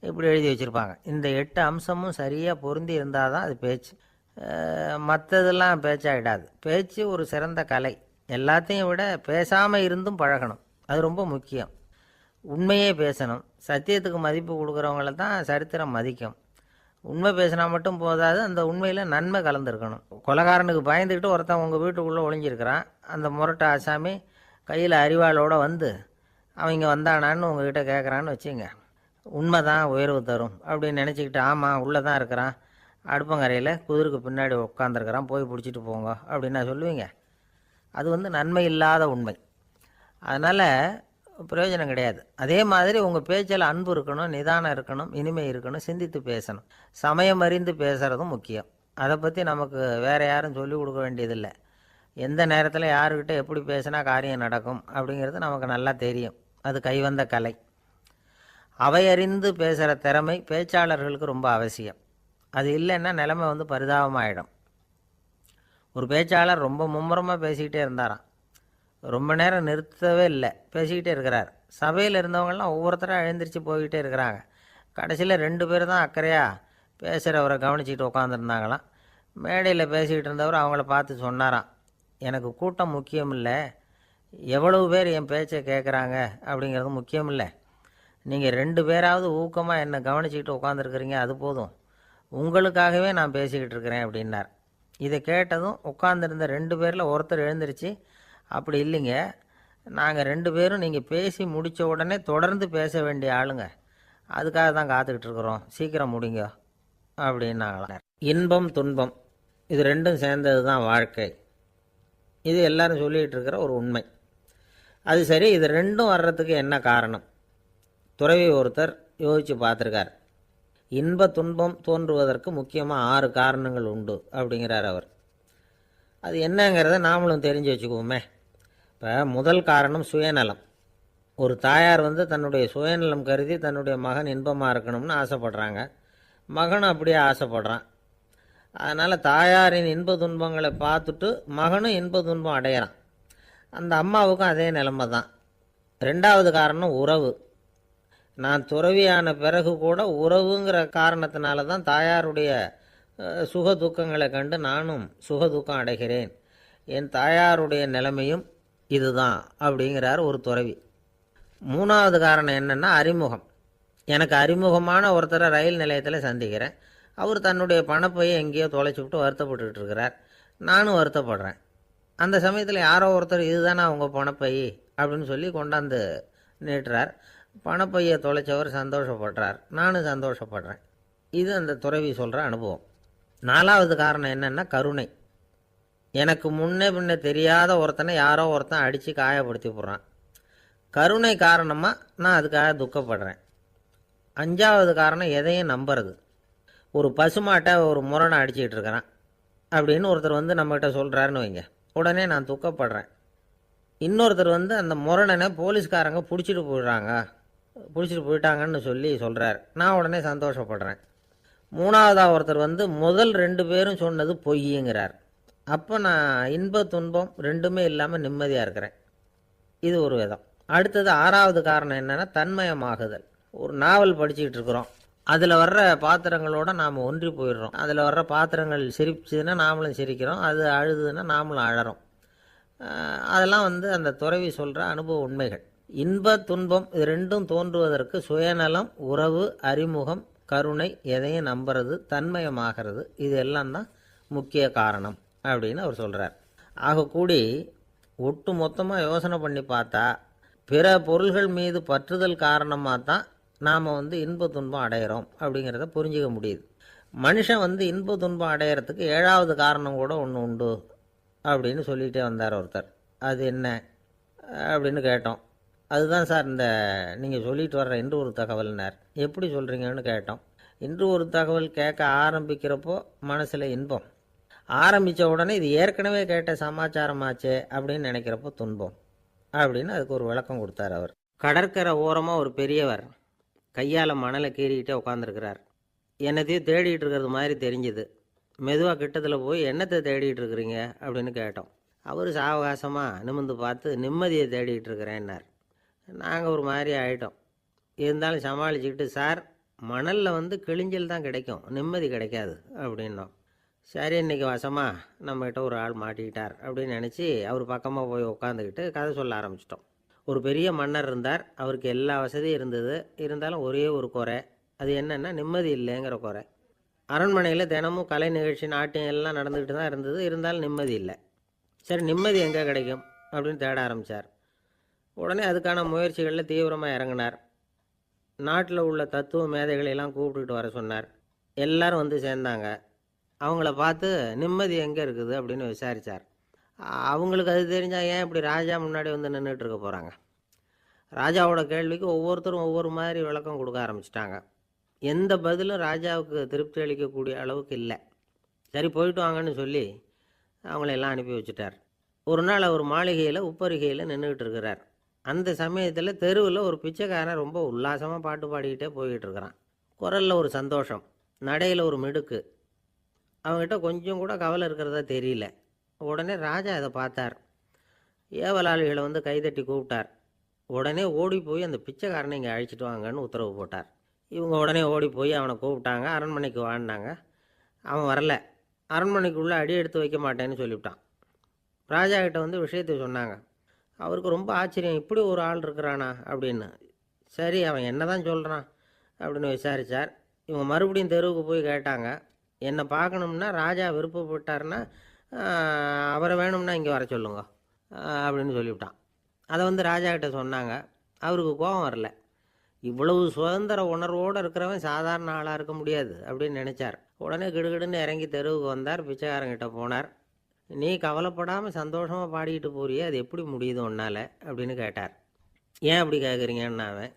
இப்படி எழுதி வச்சுருப்பாங்க. இந்த 8 அம்சமும் சரியாக பொருந்தி இருந்தால் தான் அது பேச்சு. மற்றதெல்லாம் பேச்சாகிடாது. பேச்சு ஒரு சிறந்த கலை. எல்லாத்தையும் விட பேசாமல் இருந்தும் பழகணும், அது ரொம்ப முக்கியம். உண்மையே பேசணும். சத்தியத்துக்கு மதிப்பு கொடுக்குறவங்கள தான் சரித்திரம் மதிக்கும். உண்மை பேசினா மட்டும் போதாது, அந்த உண்மையில் நன்மை கலந்துருக்கணும். கொலைகாரனுக்கு பயந்துக்கிட்டு ஒருத்தன் உங்கள் வீட்டுக்குள்ளே ஒளிஞ்சிருக்கிறான். அந்த முரட்டை ஆசாமி கையில் அறிவாளோடு அவன் இங்கே வந்தானான்னு உங்ககிட்ட கேட்குறான்னு வச்சுங்க. உண்மை தான் உயர்வு தரும் அப்படின்னு நினச்சிக்கிட்டு, ஆமாம் உள்ளே தான் இருக்கிறான், அடுப்பங்கரையில் குதிருக்கு பின்னாடி உட்காந்துருக்கிறான், போய் பிடிச்சிட்டு போங்க அப்படின்னு நான் சொல்லுவீங்க? அது நன்மை இல்லாத உண்மை. அதனால் பிரயோஜனம் கிடையாது. அதே மாதிரி உங்கள் பேச்சில் அன்பு இருக்கணும், நிதானம் இருக்கணும், இனிமை இருக்கணும், சிந்தித்து பேசணும். சமயம் அறிந்து பேசுகிறதும் முக்கியம். அதை பற்றி நமக்கு வேறு யாரும் சொல்லிக் கொடுக்க வேண்டியதில்லை. எந்த நேரத்தில் யாருக்கிட்ட எப்படி பேசினா காரியம் நடக்கும் அப்படிங்கிறது நமக்கு நல்லா தெரியும். அது கைவந்த கலை. அவையறிந்து பேசுகிற திறமை பேச்சாளர்களுக்கு ரொம்ப அவசியம். அது இல்லைன்னா நிலைமை பரிதாபமாயிடும். ஒரு பேச்சாளர் ரொம்ப மும்முரமாக பேசிக்கிட்டே இருந்தாராம். ரொம்ப நேரம் நிறுத்தவே இல்லை, பேசிக்கிட்டே இருக்கிறார். சபையில் இருந்தவங்களாம் ஒவ்வொருத்தராக எழுந்திரிச்சு போய்கிட்டே இருக்கிறாங்க. கடைசியில் 2 பேர் தான் அக்கறையாக பேசுகிறவரை கவனிச்சிக்கிட்டு உட்காந்துருந்தாங்களாம். மேடையில் பேசிக்கிட்டு இருந்தவர் அவங்கள பார்த்து சொன்னாராம், எனக்கு கூட்டம் முக்கியம் இல்லை, எவ்வளவு பேர் என் பேச்சை கேட்குறாங்க அப்படிங்கிறது முக்கியம் இல்லை. நீங்கள் 2 பேராவது ஊக்கமாக என்னை கவனிச்சிக்கிட்டு உட்காந்துருக்குறீங்க, அது போதும். உங்களுக்காகவே நான் பேசிக்கிட்டு இருக்கிறேன் அப்படின்னார். இதை கேட்டதும் உட்காந்துருந்த 2 பேரில் ஒருத்தர் எழுந்திரிச்சு, அப்படி இல்லைங்க, நாங்கள் 2 பேரும் நீங்கள் பேசி முடித்த உடனே தொடர்ந்து பேச வேண்டிய ஆளுங்க, அதுக்காக தான் காத்துக்கிட்டு இருக்கிறோம், சீக்கிரம் முடிங்க அப்படின்னாங்களாம். இன்பம் துன்பம் இது 2ம் சேர்ந்தது தான் வாழ்க்கை. இது எல்லாரும் சொல்லிகிட்டு இருக்கிற ஒரு உண்மை. அது சரி, இது 2ம் வர்றதுக்கு என்ன காரணம்? துறவி ஒருத்தர் யோசித்து பார்த்துருக்கார். இன்ப துன்பம் தோன்றுவதற்கு முக்கியமாக 6 காரணங்கள் உண்டு அப்படிங்கிறார் அவர். அது என்னங்கிறத நாமளும் தெரிஞ்சு வச்சுக்குவோமே. இப்போ முதல் காரணம் சுயநலம். ஒரு தாயார் தன்னுடைய சுயநலம் கருதி தன்னுடைய மகன் இன்பமாக இருக்கணும்னு ஆசைப்படுறாங்க. மகனும் அப்படியே ஆசைப்படுறான். அதனால் தாயாரின் இன்ப துன்பங்களை பார்த்துட்டு மகனும் இன்ப துன்பம் அடையிறான். அந்த அம்மாவுக்கும் அதே நிலைமை தான். ரெண்டாவது காரணம் உறவு. நான் துறவியான பிறகு கூட உறவுங்கிற காரணத்தினால தான் தாயாருடைய சுக துக்கங்களை கண்டு நானும் சுக துக்கம் அடைகிறேன். என் தாயாருடைய நிலைமையும் இதுதான் அப்படிங்கிறார் ஒரு துறவி. மூணாவது காரணம் என்னென்னா அறிமுகம். எனக்கு அறிமுகமான ஒருத்தரை ரயில் நிலையத்தில் சந்திக்கிறேன். அவர் தன்னுடைய பணப்பையை எங்கேயோ தொலைச்சி விட்டு வருத்தப்பட்டுக்கிட்டு இருக்கிறார். நானும் வருத்தப்படுறேன். அந்த சமயத்தில் யாரோ ஒருத்தர் இதுதானே அவங்க பணப்பை அப்படின்னு சொல்லி கொண்டாந்து நீட்டுறார். பணப்பையை தொலைச்சவர் சந்தோஷப்படுறார், நானும் சந்தோஷப்படுறேன். இது அந்த துறவி சொல்கிற அனுபவம். நாலாவது காரணம் என்னென்னா கருணை. எனக்கு முன்னே பின்ன தெரியாத ஒருத்தனை யாரோ ஒருத்தன் அடித்து காயப்படுத்தி போடுறான். கருணை காரணமாக நான் அதுக்காக துக்கப்படுறேன். அஞ்சாவது காரணம் எதையும் நம்புறது. ஒரு பசுமாட்டை ஒரு முரணை அடிச்சிக்கிட்டு இருக்கிறான் அப்படின்னு ஒருத்தர் வந்து நம்மகிட்ட சொல்கிறாருன்னு வைங்க, உடனே நான் துக்கப்படுறேன். இன்னொருத்தர் வந்து அந்த முரணனை போலீஸ்காரங்க பிடிச்சிட்டு போயிட்டாங்கன்னு சொல்லி சொல்கிறார், நான் உடனே சந்தோஷப்படுறேன். மூணாவதாக ஒருத்தர் வந்து முதல் 2 பேரும் சொன்னது பொய்யுங்கிறார். அப்போ நான் இன்ப துன்பம் ரெண்டுமே இல்லாமல் நிம்மதியாக இருக்கிறேன். இது ஒரு விதம். அடுத்தது 6வது காரணம் என்னென்னா தன்மயமாகுதல். ஒரு நாவல் படிச்சுக்கிட்டு இருக்கிறோம், அதில் வர்ற பாத்திரங்களோடு நாம் ஒன்றி போயிடுறோம். அதில் வர்ற பாத்திரங்கள் சிரிச்சுதுன்னா நாமளும் சிரிக்கிறோம், அது அழுதுன்னா நாமளும் அழறோம். அதெல்லாம் வந்து அந்த துறவி சொல்கிற அனுபவ உண்மைகள். இன்ப துன்பம் இது ரெண்டும் தோன்றுவதற்கு சுயநலம், உறவு, அறிமுகம், கருணை, எதையும் நம்புறது, தன்மயமாகிறது, இது எல்லாம் தான் முக்கிய காரணம் அப்படின்னு அவர் சொல்கிறார். ஆகக்கூடி ஒட்டு மொத்தமாக யோசனை பண்ணி பார்த்தா பிற பொருள்கள் மீது பற்றுதல் காரணமாக தான் நாம் வந்து இன்ப துன்பம் அடையிறோம் அப்படிங்கிறத புரிஞ்சிக்க முடியுது. மனுஷன் வந்து இன்ப துன்பம் அடையிறதுக்கு 7வது காரணம் கூட ஒன்று உண்டு அப்படின்னு சொல்லிகிட்டே வந்தார் ஒருத்தர். அது என்ன அப்படின்னு கேட்டோம். அதுதான் சார் இந்த நீங்கள் சொல்லிட்டு வர்ற இன்று ஒரு தகவல்னார். எப்படி சொல்கிறீங்கன்னு கேட்டோம். இன்று ஒரு தகவல் கேட்க ஆரம்பிக்கிறப்போ மனசில் இன்பம், ஆரம்பித்த உடனே இது ஏற்கனவே கேட்ட சமாச்சாரமாச்சே அப்படின்னு நினைக்கிறப்போ துன்பம் அப்படின்னு அதுக்கு ஒரு விளக்கம் கொடுத்தார் அவர். கடற்கரை ஓரமாக ஒரு பெரியவர் கையால் மணலை கீறிக்கிட்டே உட்காந்துருக்கிறார். என்னத்தையும் தேடிட்டு இருக்கிறது மாதிரி தெரிஞ்சுது. மெதுவாக கிட்டத்தில் போய் என்னத்தை தேடிட்டு இருக்கிறீங்க அப்படின்னு கேட்டோம். அவர் சாவகாசமாக நிமிர்ந்து பார்த்து நிம்மதியை தேடிட்டு இருக்கிறேன்னார். நாங்கள் ஒரு மாதிரி ஆகிட்டோம். இருந்தாலும் சமாளிச்சுக்கிட்டு, சார் மணலில் வந்து கிழிஞ்சல் தான் கிடைக்கும், நிம்மதி கிடைக்காது அப்படின்னோம். சரி, இன்றைக்கி வசமாக நம்மகிட்ட ஒரு ஆள் மாட்டிக்கிட்டார் அப்படின்னு நினச்சி அவர் பக்கமாக போய் உட்காந்துக்கிட்டு கதை சொல்ல ஆரம்பிச்சிட்டோம். ஒரு பெரிய மன்னர் இருந்தார். அவருக்கு எல்லா வசதியும் இருந்தது. இருந்தாலும் ஒரே ஒரு குறை. அது என்னென்னா நிம்மதி இல்லைங்கிற குறை. அரண்மனையில் தினமும் கலை நிகழ்ச்சி, நாட்டியம் எல்லாம் நடந்துக்கிட்டு தான் இருந்தது. இருந்தாலும் நிம்மதி இல்லை. சரி, நிம்மதி எங்கே கிடைக்கும் அப்படின்னு தேட ஆரம்பித்தார். உடனே அதுக்கான முயற்சிகளில் தீவிரமாக இறங்கினார். நாட்டில் உள்ள தத்துவ மேதைகளெல்லாம் கூப்பிட்டுக்கிட்டு வர சொன்னார். எல்லோரும் வந்து சேர்ந்தாங்க. அவங்கள பார்த்து நிம்மதி எங்கே இருக்குது அப்படின்னு விசாரித்தார். அவங்களுக்கு அது தெரிஞ்சால் ஏன் இப்படி ராஜா முன்னாடி வந்து நின்றுட்டு இருக்க போகிறாங்க? ராஜாவோட கேள்விக்கு ஒவ்வொருத்தரும் ஒவ்வொரு மாதிரி விளக்கம் கொடுக்க ஆரம்பிச்சிட்டாங்க. எந்த பதிலும் ராஜாவுக்கு திருப்தி அளிக்கக்கூடிய அளவுக்கு இல்லை. சரி, போயிட்டு வாங்கன்னு சொல்லி அவங்களெல்லாம் அனுப்பி வச்சுட்டார். ஒரு நாள் அவர் மாளிகையில் உப்பரிகையில் நின்றுக்கிட்டு இருக்கிறார். அந்த சமயத்தில் தெருவில் ஒரு பிச்சைக்காரன் ரொம்ப உல்லாசமாக பாட்டு பாடிக்கிட்டே போய்கிட்டு இருக்கிறான். குரலில் ஒரு சந்தோஷம், நடையில் ஒரு மிடுக்கு. அவங்ககிட்ட கொஞ்சம் கூட கவலை இருக்கிறதா தெரியல. உடனே ராஜா இதை பார்த்தார். ஏவலாளிகளை வந்து கைதட்டி கூப்பிட்டார். உடனே ஓடி போய் அந்த பிச்சைக்காரனை இங்கே அழைச்சிட்டு வாங்கன்னு உத்தரவு போட்டார். இவங்க உடனே ஓடி போய் அவனை கூப்பிட்டாங்க. அரண்மனைக்கு வாழ்ந்தாங்க. அவன் வரல. அரண்மனைக்குள்ளே அடி எடுத்து வைக்க மாட்டேன்னு சொல்லிவிட்டான். ராஜா கிட்ட வந்து விஷயத்தை சொன்னாங்க. அவருக்கு ரொம்ப ஆச்சரியம், இப்படி ஒரு ஆள் இருக்கிறானா அப்படின்னு. சரி, அவன் என்ன தான் சொல்கிறான் அப்படின்னு விசாரித்தார். இவங்க மறுபடியும் தெருவுக்கு போய் கேட்டாங்க. என்னை பார்க்கணும்னா ராஜா விருப்பப்பட்டார்னா அவரை வேணும்னா இங்கே வர சொல்லுங்க அப்படின்னு சொல்லிவிட்டான். அதை வந்து ராஜா கிட்ட சொன்னாங்க. அவருக்கு கோபம் வரல. இவ்வளவு சுதந்திர உணர்வோடு இருக்கிறவன் சாதாரண ஆளாக இருக்க முடியாது அப்படின்னு நினச்சார். உடனே கிடுகிடுன்னு இறங்கி தெருவுக்கு வந்தார். பிச்சைக்காரங்கிட்ட போனார். நீ கவலைப்படாமல் சந்தோஷமாக பாடிக்கிட்டு போறியே, அது எப்படி முடியுது உன்னால் அப்படின்னு கேட்டார். ஏன் அப்படி கேட்குறீங்கன்னு அவன்,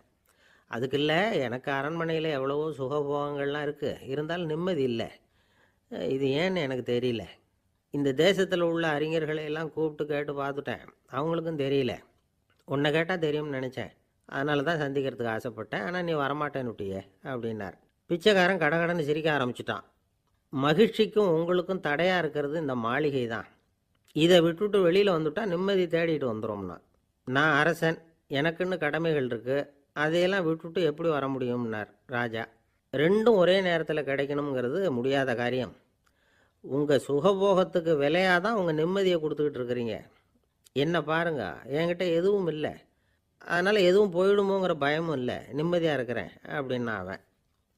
அதுக்கு இல்லை, எனக்கு அரண்மனையில் எவ்வளவோ சுகபோகங்கள்லாம் இருக்குது, இருந்தாலும் நிம்மதி இல்லை. இது ஏன்னு எனக்கு தெரியல. இந்த தேசத்தில் உள்ள அறிஞர்களை எல்லாம் கூப்பிட்டு கேட்டு பார்த்துட்டேன், அவங்களுக்கும் தெரியல. உன்னை கேட்டால் தெரியும்னு நினச்சேன், அதனால தான் சந்திக்கிறதுக்கு ஆசைப்பட்டேன். ஆனால் நீ வரமாட்டேன்னு விட்டியே அப்படின்னார். பிச்சைக்காரன் கடகடன்னு சிரிக்க ஆரம்பிச்சிட்டான். மகிழ்ச்சிக்கும் உங்களுக்கும் தடையாக இருக்கிறது இந்த மாளிகை தான். இதை விட்டுட்டு வெளியில் வந்துட்டா நிம்மதி தேடிட்டு வந்துடும்னா. நான் அரசன், எனக்குன்னு கடமைகள் இருக்குது, அதையெல்லாம் விட்டுட்டு எப்படி வர முடியும்னார் ராஜா. ரெண்டும் ஒரே நேரத்தில் கிடைக்கணுங்கிறது முடியாத காரியம். உங்கள் சுகபோகத்துக்கு விலையாக தான் உங்கள் நிம்மதியை கொடுத்துக்கிட்டு இருக்கிறீங்க. என்ன பாருங்க, என்கிட்ட எதுவும் இல்லை, அதனால் எதுவும் போயிடுமோங்கிற பயமும் இல்லை, நிம்மதியாக இருக்கிறேன் அப்படின்னா அவன்.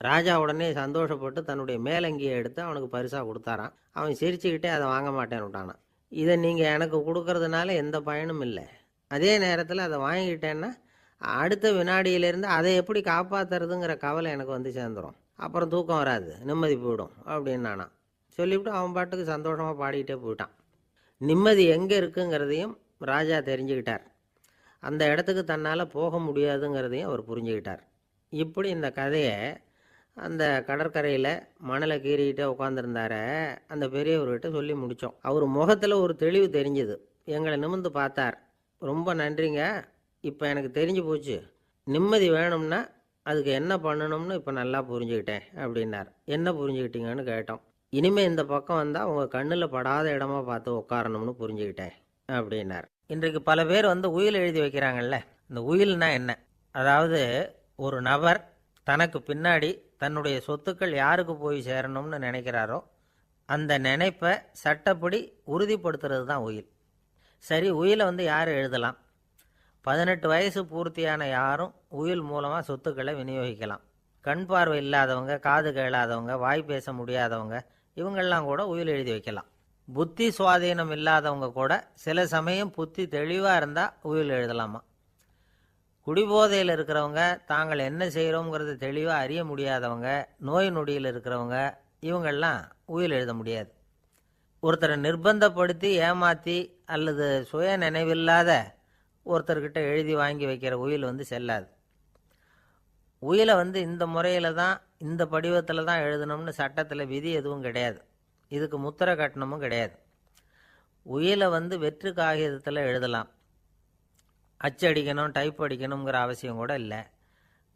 ராஜா உடனே சந்தோஷப்பட்டு தன்னுடைய மேலங்கியை எடுத்து அவனுக்கு பரிசாக கொடுத்தாரான். அவன் சிரிச்சுக்கிட்டே அதை வாங்க மாட்டேன்னு விட்டானான். இதை நீங்கள் எனக்கு கொடுக்கறதுனால எந்த பயனும் இல்லை, அதே நேரத்தில் அதை வாங்கிக்கிட்டேன்னா அடுத்த வினாடியிலேருந்து அதை எப்படி காப்பாற்றுறதுங்கிற கவலை எனக்கு வந்து சேர்ந்துடும், அப்புறம் தூக்கம் வராது, நிம்மதி போயிடும் அப்படின்னானா. சொல்லிவிட்டு அவன் பாட்டுக்கு சந்தோஷமாக பாடிக்கிட்டே போயிட்டான். நிம்மதி எங்கே இருக்குங்கிறதையும் ராஜா தெரிஞ்சுக்கிட்டார். அந்த இடத்துக்கு தன்னால் போக முடியாதுங்கிறதையும் அவர் புரிஞ்சுக்கிட்டார். இப்படி இந்த கதையை அந்த கடற்கரையில் மணலை கீறிக்கிட்டே உட்காந்துருந்தார அந்த பெரியவர்கிட்ட சொல்லி முடித்தோம். அவர் முகத்தில் ஒரு தெளிவு தெரிஞ்சுது. எங்களை நிமிர்ந்து பார்த்தார். ரொம்ப நன்றிங்க, இப்போ எனக்கு தெரிஞ்சு போச்சு, நிம்மதி வேணும்னா அதுக்கு என்ன பண்ணணும்னு இப்போ நல்லா புரிஞ்சுக்கிட்டேன் அப்படின்னார். என்ன புரிஞ்சுக்கிட்டீங்கன்னு கேட்டோம். இனிமேல் இந்த பக்கம் வந்தால் உங்கள் கண்ணில் படாத இடமா பார்த்து உட்காரணும்னு புரிஞ்சுக்கிட்டேன் அப்படின்னார். இன்றைக்கு பல பேர் உயில் எழுதி வைக்கிறாங்கல்ல. இந்த உயில்னா என்ன? அதாவது ஒரு நபர் தனக்கு பின்னாடி தன்னுடைய சொத்துக்கள் யாருக்கு போய் சேரணும்னு நினைக்கிறாரோ அந்த நினைப்பை சட்டப்படி உறுதிப்படுத்துறது தான் உயில். சரி, உயிலை யார் எழுதலாம்? 18 வயசு பூர்த்தியான யாரும் உயில் மூலமாக சொத்துக்களை விநியோகிக்கலாம். கண் பார்வை இல்லாதவங்க, காது கேளாதவங்க, வாய் பேச முடியாதவங்க, இவங்கெல்லாம் கூட உயில் எழுதி வைக்கலாம். புத்தி சுவாதீனம் இல்லாதவங்க கூட சில சமயம் புத்தி தெளிவாக இருந்தால் உயில் எழுதலாமா. குடிபோதையில் இருக்கிறவங்க, தாங்கள் என்ன செய்கிறோங்கிறத தெளிவாக அறிய முடியாதவங்க, நோய் நொடியில் இருக்கிறவங்க, இவங்கெல்லாம் உயில் எழுத முடியாது. ஒருத்தரை நிர்பந்தப்படுத்தி ஏமாற்றி அல்லது சுய நினைவில்லாத ஒருத்தர்கிட்ட எழுதி வாங்கி வைக்கிற உயில் செல்லாது. உயிலை இந்த முறையில் தான், இந்த படிவத்தில் தான் எழுதணும்னு சட்டத்தில் விதி எதுவும் கிடையாது. இதுக்கு முத்திரை கட்டணமும் கிடையாது. உயிலை வெற்று காகிதத்தில் எழுதலாம். அச்சடிக்கணும், டைப் அடிக்கணுங்கிற அவசியம் கூட இல்லை.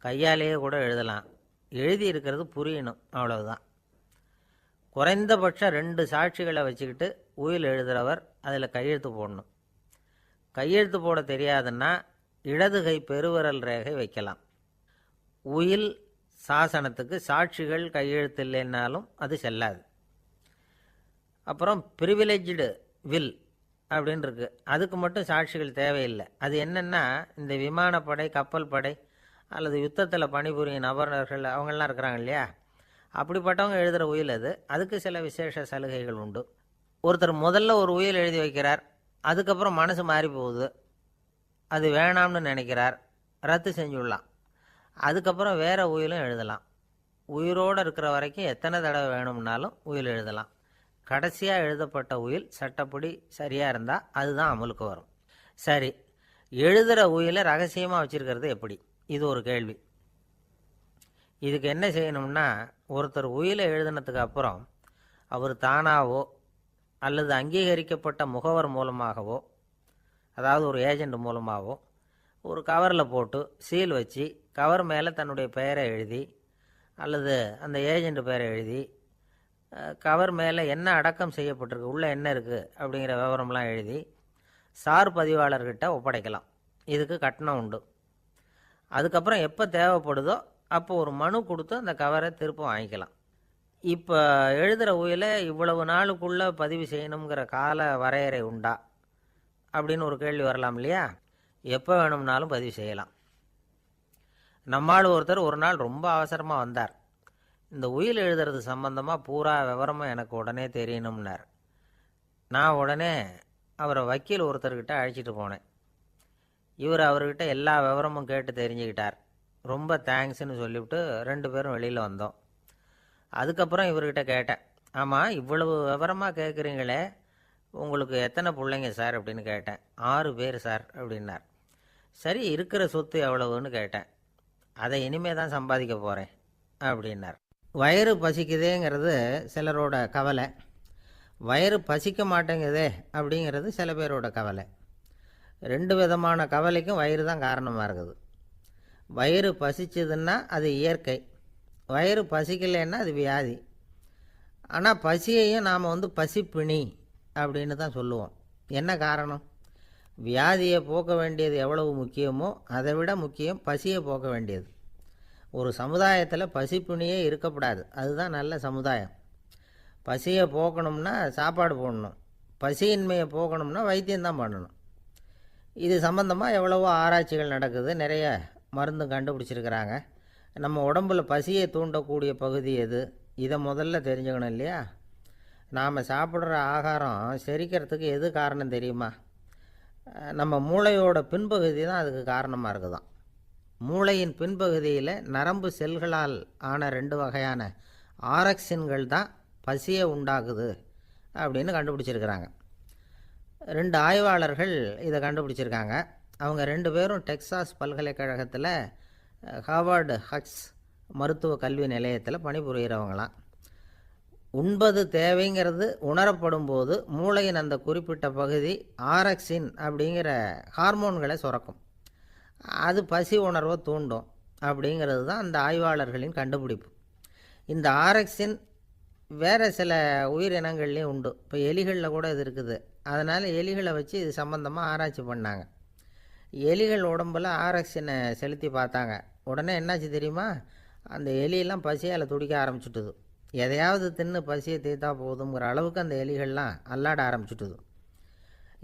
கையாலேயே கூட எழுதலாம். எழுதி இருக்கிறது புரியணும், அவ்வளவுதான். குறைந்தபட்சம் 2 சாட்சிகளை வச்சுக்கிட்டு உயில் எழுதுகிறவர் அதில் கையெழுத்து போடணும். கையெழுத்து போட தெரியாதுன்னா இடது கை பெருவிரல் ரேகை வைக்கலாம். உயில் சாசனத்துக்கு சாட்சிகள் கையெழுத்து இல்லைன்னாலும் அது செல்லாது. அப்புறம் ப்ரிவிலேஜ்டு வில் அப்படின்னு இருக்கு, அதுக்கு மட்டும் சாட்சிகள் தேவையில்லை. அது என்னென்னா, இந்த விமானப்படை, கப்பல் படை அல்லது யுத்தத்தில் பணிபுரியும் நபர்கள் அவங்கெல்லாம் இருக்கிறாங்க இல்லையா, அப்படிப்பட்டவங்க எழுதுகிற உயில் அது. அதுக்கு சில விசேஷ சலுகைகள் உண்டு. ஒருத்தர் முதல்ல ஒரு உயில் எழுதி வைக்கிறார், அதுக்கப்புறம் மனசு மாறி போகுது, அது வேணாம்னு நினைக்கிறார், ரத்து செஞ்சுடலாம். அதுக்கப்புறம் வேறு உயிலும் எழுதலாம். உயிரோடு இருக்கிற வரைக்கும் எத்தனை தடவை வேணும்னாலும் உயில் எழுதலாம். கடைசியாக எழுதப்பட்ட உயில் சட்டப்படி சரியாக இருந்தால் அதுதான் அமலுக்கு வரும். சரி, எழுதுகிற உயிலை ரகசியமாக வச்சுருக்கிறது எப்படி? இது ஒரு கேள்வி. இதுக்கு என்ன செய்யணும்னா, ஒருத்தர் உயிலை எழுதினதுக்கு அப்புறம் அவர் தானாவோ அல்லது அங்கீகரிக்கப்பட்ட முகவர் மூலமாகவோ, அதாவது ஒரு ஏஜெண்ட் மூலமாகவோ, ஒரு கவரில் போட்டு சீல் வச்சு கவர் மேலே தன்னுடைய பெயரை எழுதி அல்லது அந்த ஏஜெண்ட் பெயரை எழுதி கவர் மேலே என்ன அடக்கம் செய்யப்பட்டிருக்கு, உள்ளே என்ன இருக்குது அப்படிங்கிற விவரம்லாம் எழுதி சார் பதிவாளர்கிட்ட ஒப்படைக்கலாம். இதுக்கு கட்டணம் உண்டு. அதுக்கப்புறம் எப்போ தேவைப்படுதோ அப்போ ஒரு மனு கொடுத்து அந்த கவரை திரும்ப வாங்கிக்கலாம். இப்போ எழுதுகிற உயிலை இவ்வளவு நாளுக்குள்ளே பதிவு செய்யணுங்கிற கால வரையறை உண்டா அப்படின்னு ஒரு கேள்வி வரலாம் இல்லையா? எப்போ வேணும்னாலும் பதிவு செய்யலாம். நம்மால் ஒருத்தர் ஒரு நாள் ரொம்ப அவசரமாக வந்தார். இந்த உயில் எழுதுறது சம்பந்தமாக பூரா விவரமும் எனக்கு உடனே தெரியணும்னார். நான் உடனே அவரை வக்கீல் ஒருத்தர்கிட்ட அழைச்சிட்டு போனேன். இவர் அவர்கிட்ட எல்லா விவரமும் கேட்டு தெரிஞ்சுக்கிட்டார். ரொம்ப தேங்க்ஸ்ன்னு சொல்லிவிட்டு 2 பேரும் வெளியில் வந்தோம். அதுக்கப்புறம் இவர்கிட்ட கேட்டேன், ஆமாம் இவ்வளவு விவரமாக கேட்குறீங்களே, உங்களுக்கு எத்தனை பிள்ளைங்க சார் அப்படின்னு கேட்டேன். 6 பேர் சார் அப்படின்னார். சரி, இருக்கிற சொத்து எவ்வளவுன்னு கேட்டேன். அதை இனிமே தான் சம்பாதிக்க போகிறேன் அப்படின்னார். வயிறு பசிக்குதேங்கிறது சிலரோட கவலை, வயிறு பசிக்க மாட்டேங்குதே அப்படிங்கிறது சில பேரோட கவலை. 2 விதமான கவலைக்கும் வயிறு தான் காரணமாக இருக்குது. வயிறு பசிச்சதுன்னா அது இயற்கை, வயிறு பசிக்கலைன்னா அது வியாதி. ஆனால் பசியையும் நாம் பசிப்பிணி அப்படின்னு தான் சொல்லுவோம். என்ன காரணம்? வியாதியை போக்க வேண்டியது எவ்வளவு முக்கியமோ அதை விட முக்கியம் பசியை போக்க வேண்டியது. ஒரு சமுதாயத்தில் பசிப்பிணியே இருக்கக்கூடாது. அதுதான் நல்ல சமுதாயம். பசியை போக்கணும்னா சாப்பாடு போடணும், பசியின்மையை போக்கணும்னா வைத்தியம்தான் பண்ணணும். இது சம்பந்தமாக எவ்வளவோ ஆராய்ச்சிகள் நடக்குது, நிறைய மருந்து கண்டுபிடிச்சிருக்கிறாங்க. நம்ம உடம்புல பசியை தூண்டக்கூடிய பகுதி எது, இதை முதல்ல தெரிஞ்சுக்கணும் இல்லையா? நாம் சாப்பிட்ற ஆகாரம் செரிக்கிறதுக்கு எது காரணம் தெரியுமா? நம்ம மூளையோட பின்பகுதி தான் அதுக்கு காரணமாக இருக்குதாம். மூளையின் பின்பகுதியில் நரம்பு செல்களால் ஆன 2 வகையான ஆரக்சின்கள் தான் பசியை உண்டாக்குது அப்படின்னு கண்டுபிடிச்சிருக்கிறாங்க. 2 ஆய்வாளர்கள் இதை கண்டுபிடிச்சிருக்காங்க. அவங்க 2 பேரும் டெக்சாஸ் பல்கலைக்கழகத்தில் ஹார்வர்டு ஹக்ஸ் மருத்துவ கல்வி நிலையத்தில் பணிபுரிகிறவங்களாம். உண்பது தேவைங்கிறது உணரப்படும் போது மூளையின் அந்த குறிப்பிட்ட பகுதி ஆரக்சின் அப்படிங்கிற ஹார்மோன்களை சுரக்கும். அது பசி உணர்வை தூண்டும் அப்படிங்கிறது தான் அந்த ஆய்வாளர்களின் கண்டுபிடிப்பு. இந்த ஆரக்சின் வேறு சில உயிரினங்கள்லேயும் உண்டு. இப்போ எலிகளில் கூட இது இருக்குது. அதனால் எலிகளை வச்சு இது சம்மந்தமாக ஆராய்ச்சி பண்ணாங்க. எலிகள் உடம்பில் ஆரக்சினை செலுத்தி பார்த்தாங்க. உடனே என்னாச்சு தெரியுமா? அந்த எலியெல்லாம் பசியால் துடிக்க ஆரம்பிச்சுட்டுது. எதையாவது தின்னு பசியை தீர்த்தா போதுங்கிற அளவுக்கு அந்த எலிகள்லாம் அல்லாட ஆரம்பிச்சுட்டுது.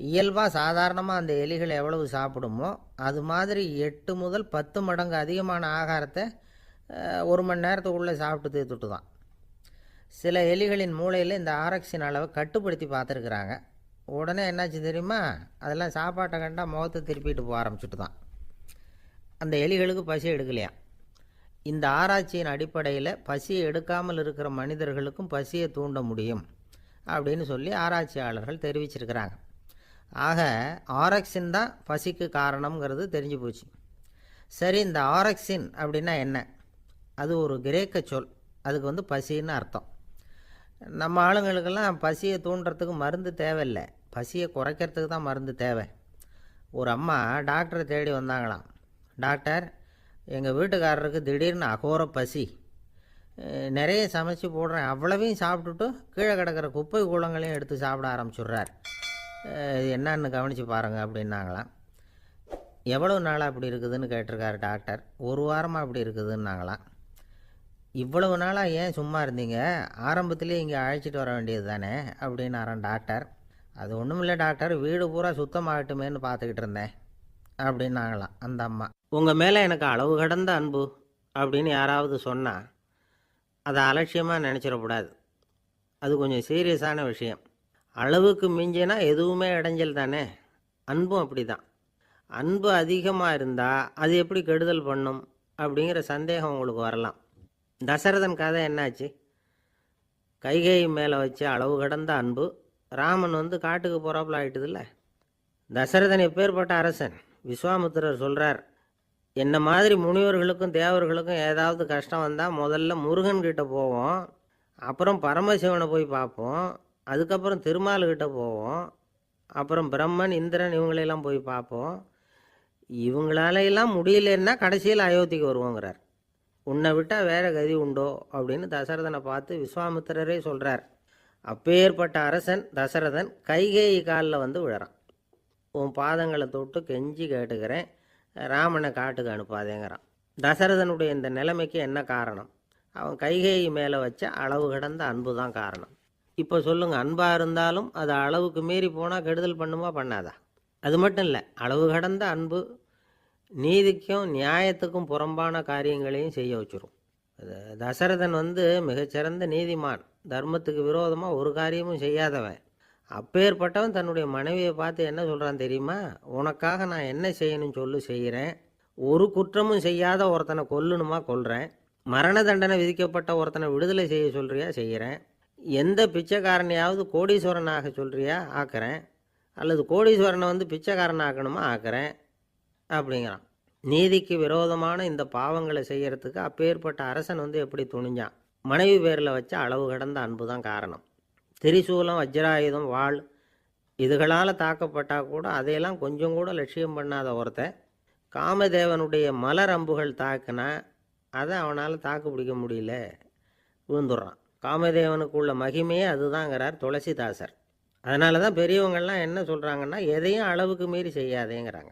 இயல்பாக சாதாரணமாக அந்த எலிகள் எவ்வளவு சாப்பிடுமோ அது மாதிரி 8 முதல் 10 மடங்கு அதிகமான ஆகாரத்தை 1 மணி நேரத்துக்குள்ளே சாப்பிட்டு தீர்த்துட்டு தான். சில எலிகளின் மூளையில் இந்த ஆரக்சின் அளவை கட்டுப்படுத்தி பார்த்துருக்குறாங்க. உடனே என்னாச்சு தெரியுமா? அதெல்லாம் சாப்பாட்டை கண்டா முகத்தை திருப்பிட்டு போக ஆரம்பிச்சுட்டு தான். அந்த எலிகளுக்கு பசி எடுக்கலையா. இந்த ஆராய்ச்சியின் அடிப்படையில் பசியை எடுக்காமல் இருக்கிற மனிதர்களுக்கும் பசியை தூண்ட முடியும் அப்படின்னு சொல்லி ஆராய்ச்சியாளர்கள் தெரிவிச்சிருக்கிறாங்க. ஆக ஆரக்சின் தான் பசிக்கு காரணம்ங்கிறது தெரிஞ்சு போச்சு. சரி, இந்த ஆரக்சின் அப்படின்னா என்ன? அது ஒரு கிரேக்க சொல். அதுக்கு பசின்னு அர்த்தம். நம்ம ஆளுங்களுக்கெல்லாம் பசியை தூண்டுறதுக்கு மருந்து தேவையில்லை, பசியை குறைக்கிறதுக்கு தான் மருந்து தேவை. ஒரு அம்மா டாக்டரை தேடி வந்தாங்களாம். டாக்டர், எங்கள் வீட்டுக்காரருக்கு திடீர்னு அகோர பசி, நிறைய சமைச்சு போடுறேன், அவ்வளவையும் சாப்பிட்டுட்டு கீழே கிடக்கிற குப்பை கூலங்களையும் எடுத்து சாப்பிட ஆரம்பிச்சுட்றார், என்னன்னு கவனித்து பாருங்கள் அப்படின்னாங்களாம். எவ்வளோ நாளாக அப்படி இருக்குதுன்னு கேட்டிருக்காரு டாக்டர். 1 வாரமாக அப்படி இருக்குதுன்னாங்களாம். இவ்வளவு நாளாக ஏன் சும்மா இருந்தீங்க? ஆரம்பத்திலே இங்கே அழைச்சிட்டு வர வேண்டியது தானே அப்படின்னாரான் டாக்டர். அது ஒன்றும் இல்லை டாக்டர், வீடு பூரா சுத்தமாகட்டுமேன்னு பார்த்துக்கிட்டு இருந்தேன் அப்படின்னாங்களாம் அந்த அம்மா. உங்கள் மேலே எனக்கு அளவு கடந்த அன்பு அப்படின்னு யாராவது சொன்னால் அதை அலட்சியமாக நினச்சிடக்கூடாது. அது கொஞ்சம் சீரியஸான விஷயம். அளவுக்கு மிஞ்சினா எதுவுமே இடைஞ்சல் தானே. அன்பும் அப்படி தான். அன்பு அதிகமாக இருந்தால் அது எப்படி கெடுதல் பண்ணும் அப்படிங்கிற சந்தேகம் உங்களுக்கு வரலாம். தசரதன் கதை என்னாச்சு? கைகேயி மேலே வச்சு அளவு கடந்த அன்பு. ராமன் காட்டுக்கு போகிறாப்புல ஆகிட்டுதில்ல. தசரதன் எப்பேற்பட்ட அரசன்? விஸ்வாமித்திரர் சொல்கிறார், என்ன மாதிரி முனிவர்களுக்கும் தேவர்களுக்கும் ஏதாவது கஷ்டம் வந்தால் முதல்ல முருகன்கிட்ட போவோம், அப்புறம் பரமசிவனை போய் பார்ப்போம், அதுக்கப்புறம் திருமால்கிட்ட போவோம், அப்புறம் பிரம்மன் இந்திரன் இவங்களெல்லாம் போய் பார்ப்போம், இவங்களாலையெல்லாம் முடியலன்னா கடைசியில் அயோத்திக்கு வருவோங்கிறார். உன்னை விட்டால் வேறு கதி உண்டோ அப்படின்னு தசரதனை பார்த்து விஸ்வாமித்திரரே சொல்கிறார். அப்பேற்பட்ட அரசன் தசரதன் கைகேயி காலில் விழறான். உன் பாதங்களை தொட்டு கெஞ்சி கேட்டுக்கிறேன், ராமனை காட்டுக்கு அனுப்பாதேங்கிறான். தசரதனுடைய இந்த நிலைமைக்கு என்ன காரணம்? அவன் கைகேயி மேலே வச்ச அளவு கடந்த அன்பு தான் காரணம். இப்போ சொல்லுங்கள், அன்பாக இருந்தாலும் அது அளவுக்கு மீறி போனால் கெடுதல் பண்ணுமா பண்ணாதா? அது மட்டும் இல்லை, அளவு கடந்த அன்பு நீதிக்கும் நியாயத்துக்கும் புறம்பான காரியங்களையும் செய்ய வச்சிரும். தசரதன் மிகச்சிறந்த நீதிமான், தர்மத்துக்கு விரோதமாக ஒரு காரியமும் செய்யாதவன். அப்பேற்பட்டவன் தன்னுடைய மனைவியை பார்த்து என்ன சொல்கிறான் தெரியுமா? உனக்காக நான் என்ன செய்யணும்னு சொல்லு, செய்கிறேன். ஒரு குற்றமும் செய்யாத ஒருத்தனை கொல்லணுமா கொல்றேன். மரண தண்டனை விதிக்கப்பட்ட ஒருத்தனை விடுதலை செய்ய சொல்கிறியா செய்கிறேன். எந்த பிச்சைக்காரனையாவது கோடீஸ்வரனாக சொல்கிறியா ஆக்கிறேன், அல்லது கோடீஸ்வரனை பிச்சைக்காரன் ஆக்கணுமா ஆக்கிறேன் அப்படிங்கிறான். நீதிக்கு விரோதமான இந்த பாவங்களை செய்யறதுக்கு அப்பேற்பட்ட அரசன் எப்படி துணிஞ்சான்? மனைவி பேரில் வச்ச அளவு கடந்த அன்பு தான் காரணம். திரிசூலம், வஜ்ராயுதம், வாள் இதுகளால் தாக்கப்பட்டால் கூட அதையெல்லாம் கொஞ்சம் கூட லட்சியம் பண்ணாத ஒருத்தன் காமதேவனுடைய மலர் அம்புகள் தாக்குனா அதை அவனால் தாக்கு பிடிக்க முடியல, விழுந்துடுறான். காமதேவனுக்கு உள்ள மகிமையே அதுதாங்கிறார் துளசிதாசர். அதனால தான் பெரியவங்கள்லாம் என்ன சொல்கிறாங்கன்னா, எதையும் அளவுக்கு மீறி செய்யாதேங்கிறாங்க.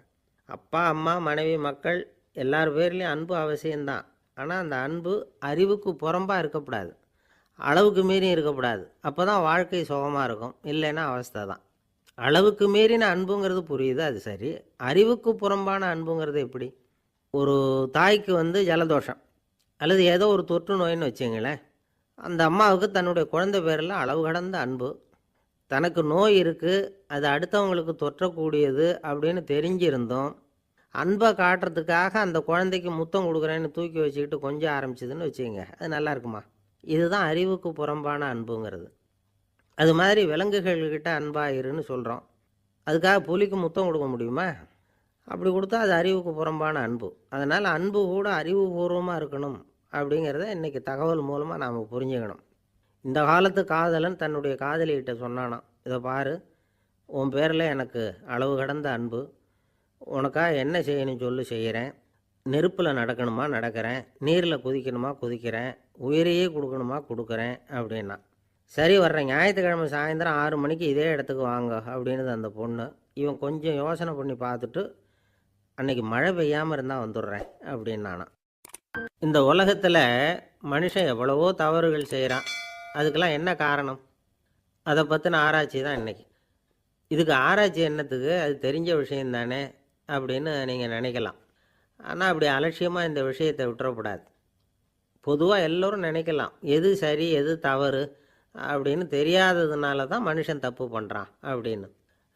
அப்பா அம்மா மனைவி மக்கள் எல்லார் பேர்லேயும் அன்பு அவசியம்தான். ஆனால் அந்த அன்பு அறிவுக்கு புறம்பாக இருக்கக்கூடாது, அளவுக்கு மீறி இருக்கக்கூடாது. அப்போ தான் வாழ்க்கை சுகமாக இருக்கும். இல்லைன்னா அவஸ்தை தான். அளவுக்கு மீறின அன்புங்கிறது புரியுது, அது சரி. அறிவுக்கு புறம்பான அன்புங்கிறது எப்படி? ஒரு தாய்க்கு ஜலதோஷம் அல்லது ஏதோ ஒரு தொற்று நோயின்னு வச்சுங்களேன். அந்த அம்மாவுக்கு தன்னுடைய குழந்தை பேரில் அளவு கடந்த அன்பு. தனக்கு நோய் இருக்குது, அது அடுத்தவங்களுக்கு தொற்றக்கூடியது அப்படின்னு தெரிஞ்சிருந்தோம் அன்பை காட்டுறதுக்காக அந்த குழந்தைக்கு முத்தம் கொடுக்குறேன்னு தூக்கி வச்சுக்கிட்டு கொஞ்சம் ஆரம்பிச்சதுன்னு வச்சுக்கோங்க, அது நல்லா இருக்குமா? இதுதான் அறிவுக்கு புறம்பான அன்புங்கிறது. அது மாதிரி விலங்குகள்கிட்ட அன்பாக இருன்னு சொல்கிறோம். அதுக்காக புலிக்கு முத்தம் கொடுக்க முடியுமா? அப்படி கொடுத்தா அது அறிவுக்கு புறம்பான அன்பு. அதனால் அன்பு கூட அறிவுபூர்வமாக இருக்கணும் அப்படிங்கிறத இன்றைக்கி தகவல் மூலமாக நாம் புரிஞ்சுக்கணும். இந்த காலத்து காதலன் தன்னுடைய காதலிகிட்ட சொன்னானாம், இதை பாரு, உன் பேரில் எனக்கு அளவு கடந்த அன்பு, உனக்காக என்ன செய்யணும் சொல்லு செய்கிறேன், நெருப்பில் நடக்கணுமா நடக்கிறேன், நீரில் குதிக்கணுமா குதிக்கிறேன், உயிரையே கொடுக்கணுமா கொடுக்குறேன் அப்படின்னா. சரி, வர்றேன் ஞாயிற்றுக்கிழமை சாயந்தரம் 6 மணிக்கு இதே இடத்துக்கு வாங்க அப்படின்னுது அந்த பொண்ணு. இவன் கொஞ்சம் யோசனை பண்ணி பார்த்துட்டு, அன்னைக்கு மழை பெய்யாமல் இருந்தால் வந்துடுறேன் அப்படின்னானா. இந்த உலகத்தில் மனுஷன் எவ்வளவோ தவறுகள் செய்கிறான். அதுக்கெல்லாம் என்ன காரணம்? அதை பற்றின ஆராய்ச்சி தான் இன்றைக்கி. இதுக்கு ஆராய்ச்சி என்னத்துக்கு, அது தெரிஞ்ச விஷயம் தானே அப்படின்னு நீங்கள் நினைக்கலாம். ஆனால் அப்படி அலட்சியமாக இந்த விஷயத்தை விட்டுறக்கூடாது. பொதுவாக எல்லோரும் நினைக்கலாம், எது சரி எது தவறு அப்படின்னு தெரியாததுனால தான் மனுஷன் தப்பு பண்ணுறான் அப்படின்னு.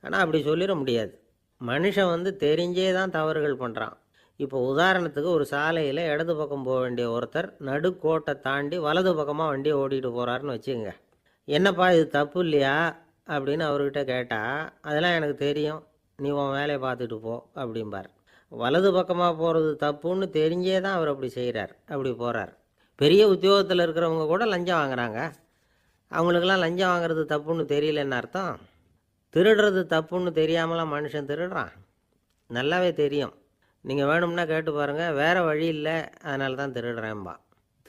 ஆனால் அப்படி சொல்லிட முடியாது. மனுஷன் தெரிஞ்சே தான் தவறுகள் பண்ணுறான். இப்போ உதாரணத்துக்கு, ஒரு சாலையில் இடது பக்கம் போக வேண்டிய ஒருத்தர் நடுக்கோட்டை தாண்டி வலது பக்கமாக வண்டியை ஓட்டிகிட்டு போகிறாருன்னு வச்சுக்கோங்க. என்னப்பா இது தப்பு இல்லையா அப்படின்னு அவர்கிட்ட கேட்டால், அதெல்லாம் எனக்கு தெரியும், நீ உன் வேலையை பார்த்துட்டு போ அப்படிம்பார். வலது பக்கமாக போகிறது தப்புன்னு தெரிஞ்சே தான் அவர் அப்படி செய்கிறார், அப்படி போகிறார். பெரிய உத்தியோகத்தில் இருக்கிறவங்க கூட லஞ்சம் வாங்குகிறாங்க. அவங்களுக்கெல்லாம் லஞ்சம் வாங்குறது தப்புன்னு தெரியலன்னு அர்த்தம்? திருடுறது தப்புன்னு தெரியாமலாம் மனுஷன் திருடுறான்? நல்லாவே தெரியும். நீங்கள் வேணும்னா கேட்டு பாருங்கள், வேறு வழி இல்லை அதனால தான் திருடுறேன்பா.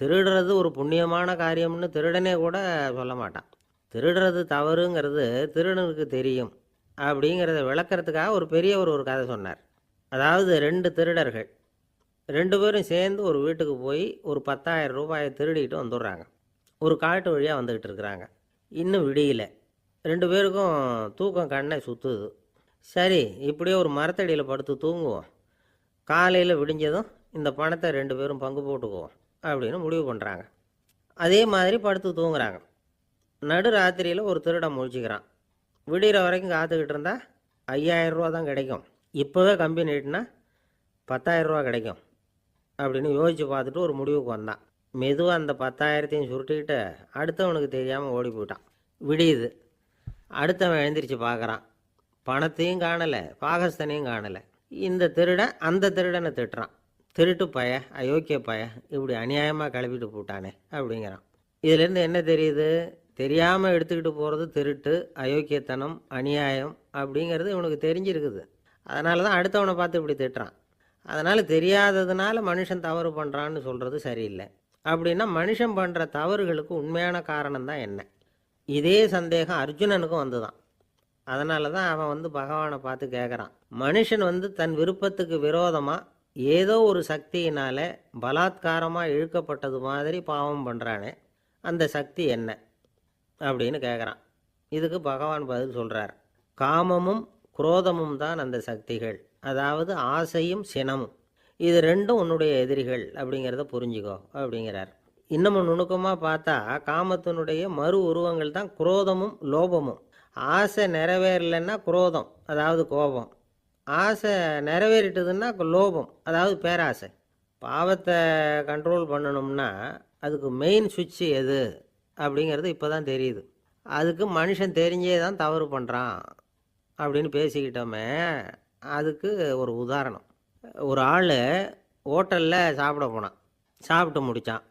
திருடுறது ஒரு புண்ணியமான காரியம்னு திருடனே கூட சொல்ல மாட்டான். திருடுறது தவறுங்கிறது திருடனுக்கு தெரியும் அப்படிங்கிறத விளக்கிறதுக்காக ஒரு பெரியவர் ஒரு கதை சொன்னார். அதாவது 2 திருடர்கள் 2 பேரும் சேர்ந்து ஒரு வீட்டுக்கு போய் ஒரு 10,000 ரூபாயை திருடிட்டு வந்துடுறாங்க. ஒரு காட்டு வழியாக வந்துக்கிட்டு இருக்கிறாங்க. இன்னும் விடியல. 2 பேருக்கும் தூக்கம் கண்ணை சுற்றுது. சரி, இப்படியே ஒரு மரத்தடியில் படுத்து தூங்குவோம், காலையில் விடிஞ்சதும் இந்த பணத்தை 2 பேரும் பங்கு போட்டுக்குவோம் அப்படின்னு முடிவு பண்ணுறாங்க. அதே மாதிரி படுத்து தூங்குறாங்க. நடு ராத்திரியில் ஒரு திருடன் முழிச்சிக்கிறான். விடிகிற வரைக்கும் காத்துக்கிட்டு இருந்தால் 5,000 ரூபா தான் கிடைக்கும், இப்போவே கம்பி நீட்டினா 10,000 ரூபா கிடைக்கும் அப்படின்னு யோசித்து பார்த்துட்டு ஒரு முடிவுக்கு வந்தான். மெதுவாக அந்த 10,000த்தையும் சுருட்டிக்கிட்டு அடுத்தவனுக்கு தெரியாமல் ஓடி போயிட்டான். விடியுது. அடுத்தவன் எழுந்திரிச்சு பார்க்குறான். பணத்தையும் காணலை, பாகஸ்தனையும் காணலை. இந்த திருடன் அந்த திருடனை திட்டுறான், திருட்டு பய, அயோக்கிய பய, இப்படி அநியாயமாக கிளப்பிட்டு போட்டானே அப்படிங்கிறான். இதிலேருந்து என்ன தெரியுது? தெரியாமல் எடுத்துக்கிட்டு போகிறது திருட்டு, அயோக்கியத்தனம், அநியாயம் அப்படிங்கிறது இவனுக்கு தெரிஞ்சிருக்குது. அதனால தான் அடுத்தவனை பார்த்து இப்படி திட்டுறான். அதனால் தெரியாததுனால மனுஷன் தவறு பண்ணுறான்னு சொல்கிறது சரியில்லை. அப்படின்னா மனுஷன் பண்ணுற தவறுகளுக்கு உண்மையான காரணம் தான் என்ன? இதே சந்தேகம் அர்ஜுனனுக்கும் வந்துதான். அதனால தான் அவன் பகவானை பார்த்து கேட்குறான், மனுஷன் தன் விருப்பத்துக்கு விரோதமாக ஏதோ ஒரு சக்தியினால் பலாத்காரமாக இழுக்கப்பட்டது மாதிரி பாவம் பண்ணுறானே, அந்த சக்தி என்ன அப்படின்னு கேட்குறான். இதுக்கு பகவான் பதில் சொல்கிறார், காமமும் குரோதமும் தான் அந்த சக்திகள், அதாவது ஆசையும் சினமும். இது 2ம் உன்னுடைய எதிரிகள் அப்படிங்கிறத புரிஞ்சுக்கோ அப்படிங்கிறார். இன்னமும் நுணுக்கமாக பார்த்தா காமத்தினுடைய மறு உருவங்கள் தான் குரோதமும் லோபமும். ஆசை நிறைவேறலைன்னா குரோதம், அதாவது கோபம். ஆசை நிறைவேறிட்டதுன்னா லோபம், அதாவது பேராசை. பாவத்தை கண்ட்ரோல் பண்ணணும்னா அதுக்கு மெயின் சுவிட்சு எது அப்படிங்கிறது இப்போ தான் தெரியுது. அதுக்கு மனுஷன் தெரிஞ்சே தான் தவறு பண்ணுறான் அப்படின்னு பேசிக்கிட்டோமே. அதுக்கு ஒரு உதாரணம். ஒரு ஆள் ஹோட்டலில் சாப்பிட போனான். சாப்பிட்டு முடித்தான்.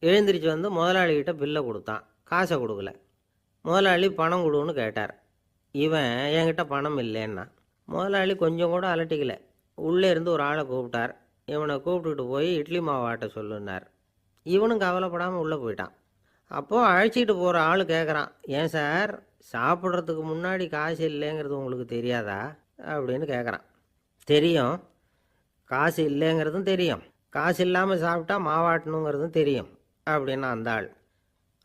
எழுந்திரிச்சு முதலாளிகிட்ட பில்லை கொடுத்தான். காசை கொடுக்கல. முதலாளி பணம் கொடுன்னு கேட்டார். இவன் என்கிட்ட பணம் இல்லைன்னா. முதலாளி கொஞ்சம் கூட அலட்டிக்கல. உள்ளே இருந்து ஒரு ஆளை கூப்பிட்டார். இவனை கூப்பிட்டுட்டு போய் இட்லி மாவு ஆட்ட சொல்லுன்னார். இவனும் கவலைப்படாமல் உள்ளே போயிட்டான். அப்போது அழைச்சிட்டு போகிற ஆள் கேட்குறான், ஏன் சார் சாப்பிட்றதுக்கு முன்னாடி காசு இல்லைங்கிறது உங்களுக்கு தெரியாதா அப்படின்னு கேட்குறான். தெரியும், காசு இல்லைங்கிறதும் தெரியும், காசு இல்லாமல் சாப்பிட்டா மாவாட்டணுங்கிறதும் தெரியும் அப்படின்னா அந்த ஆள்.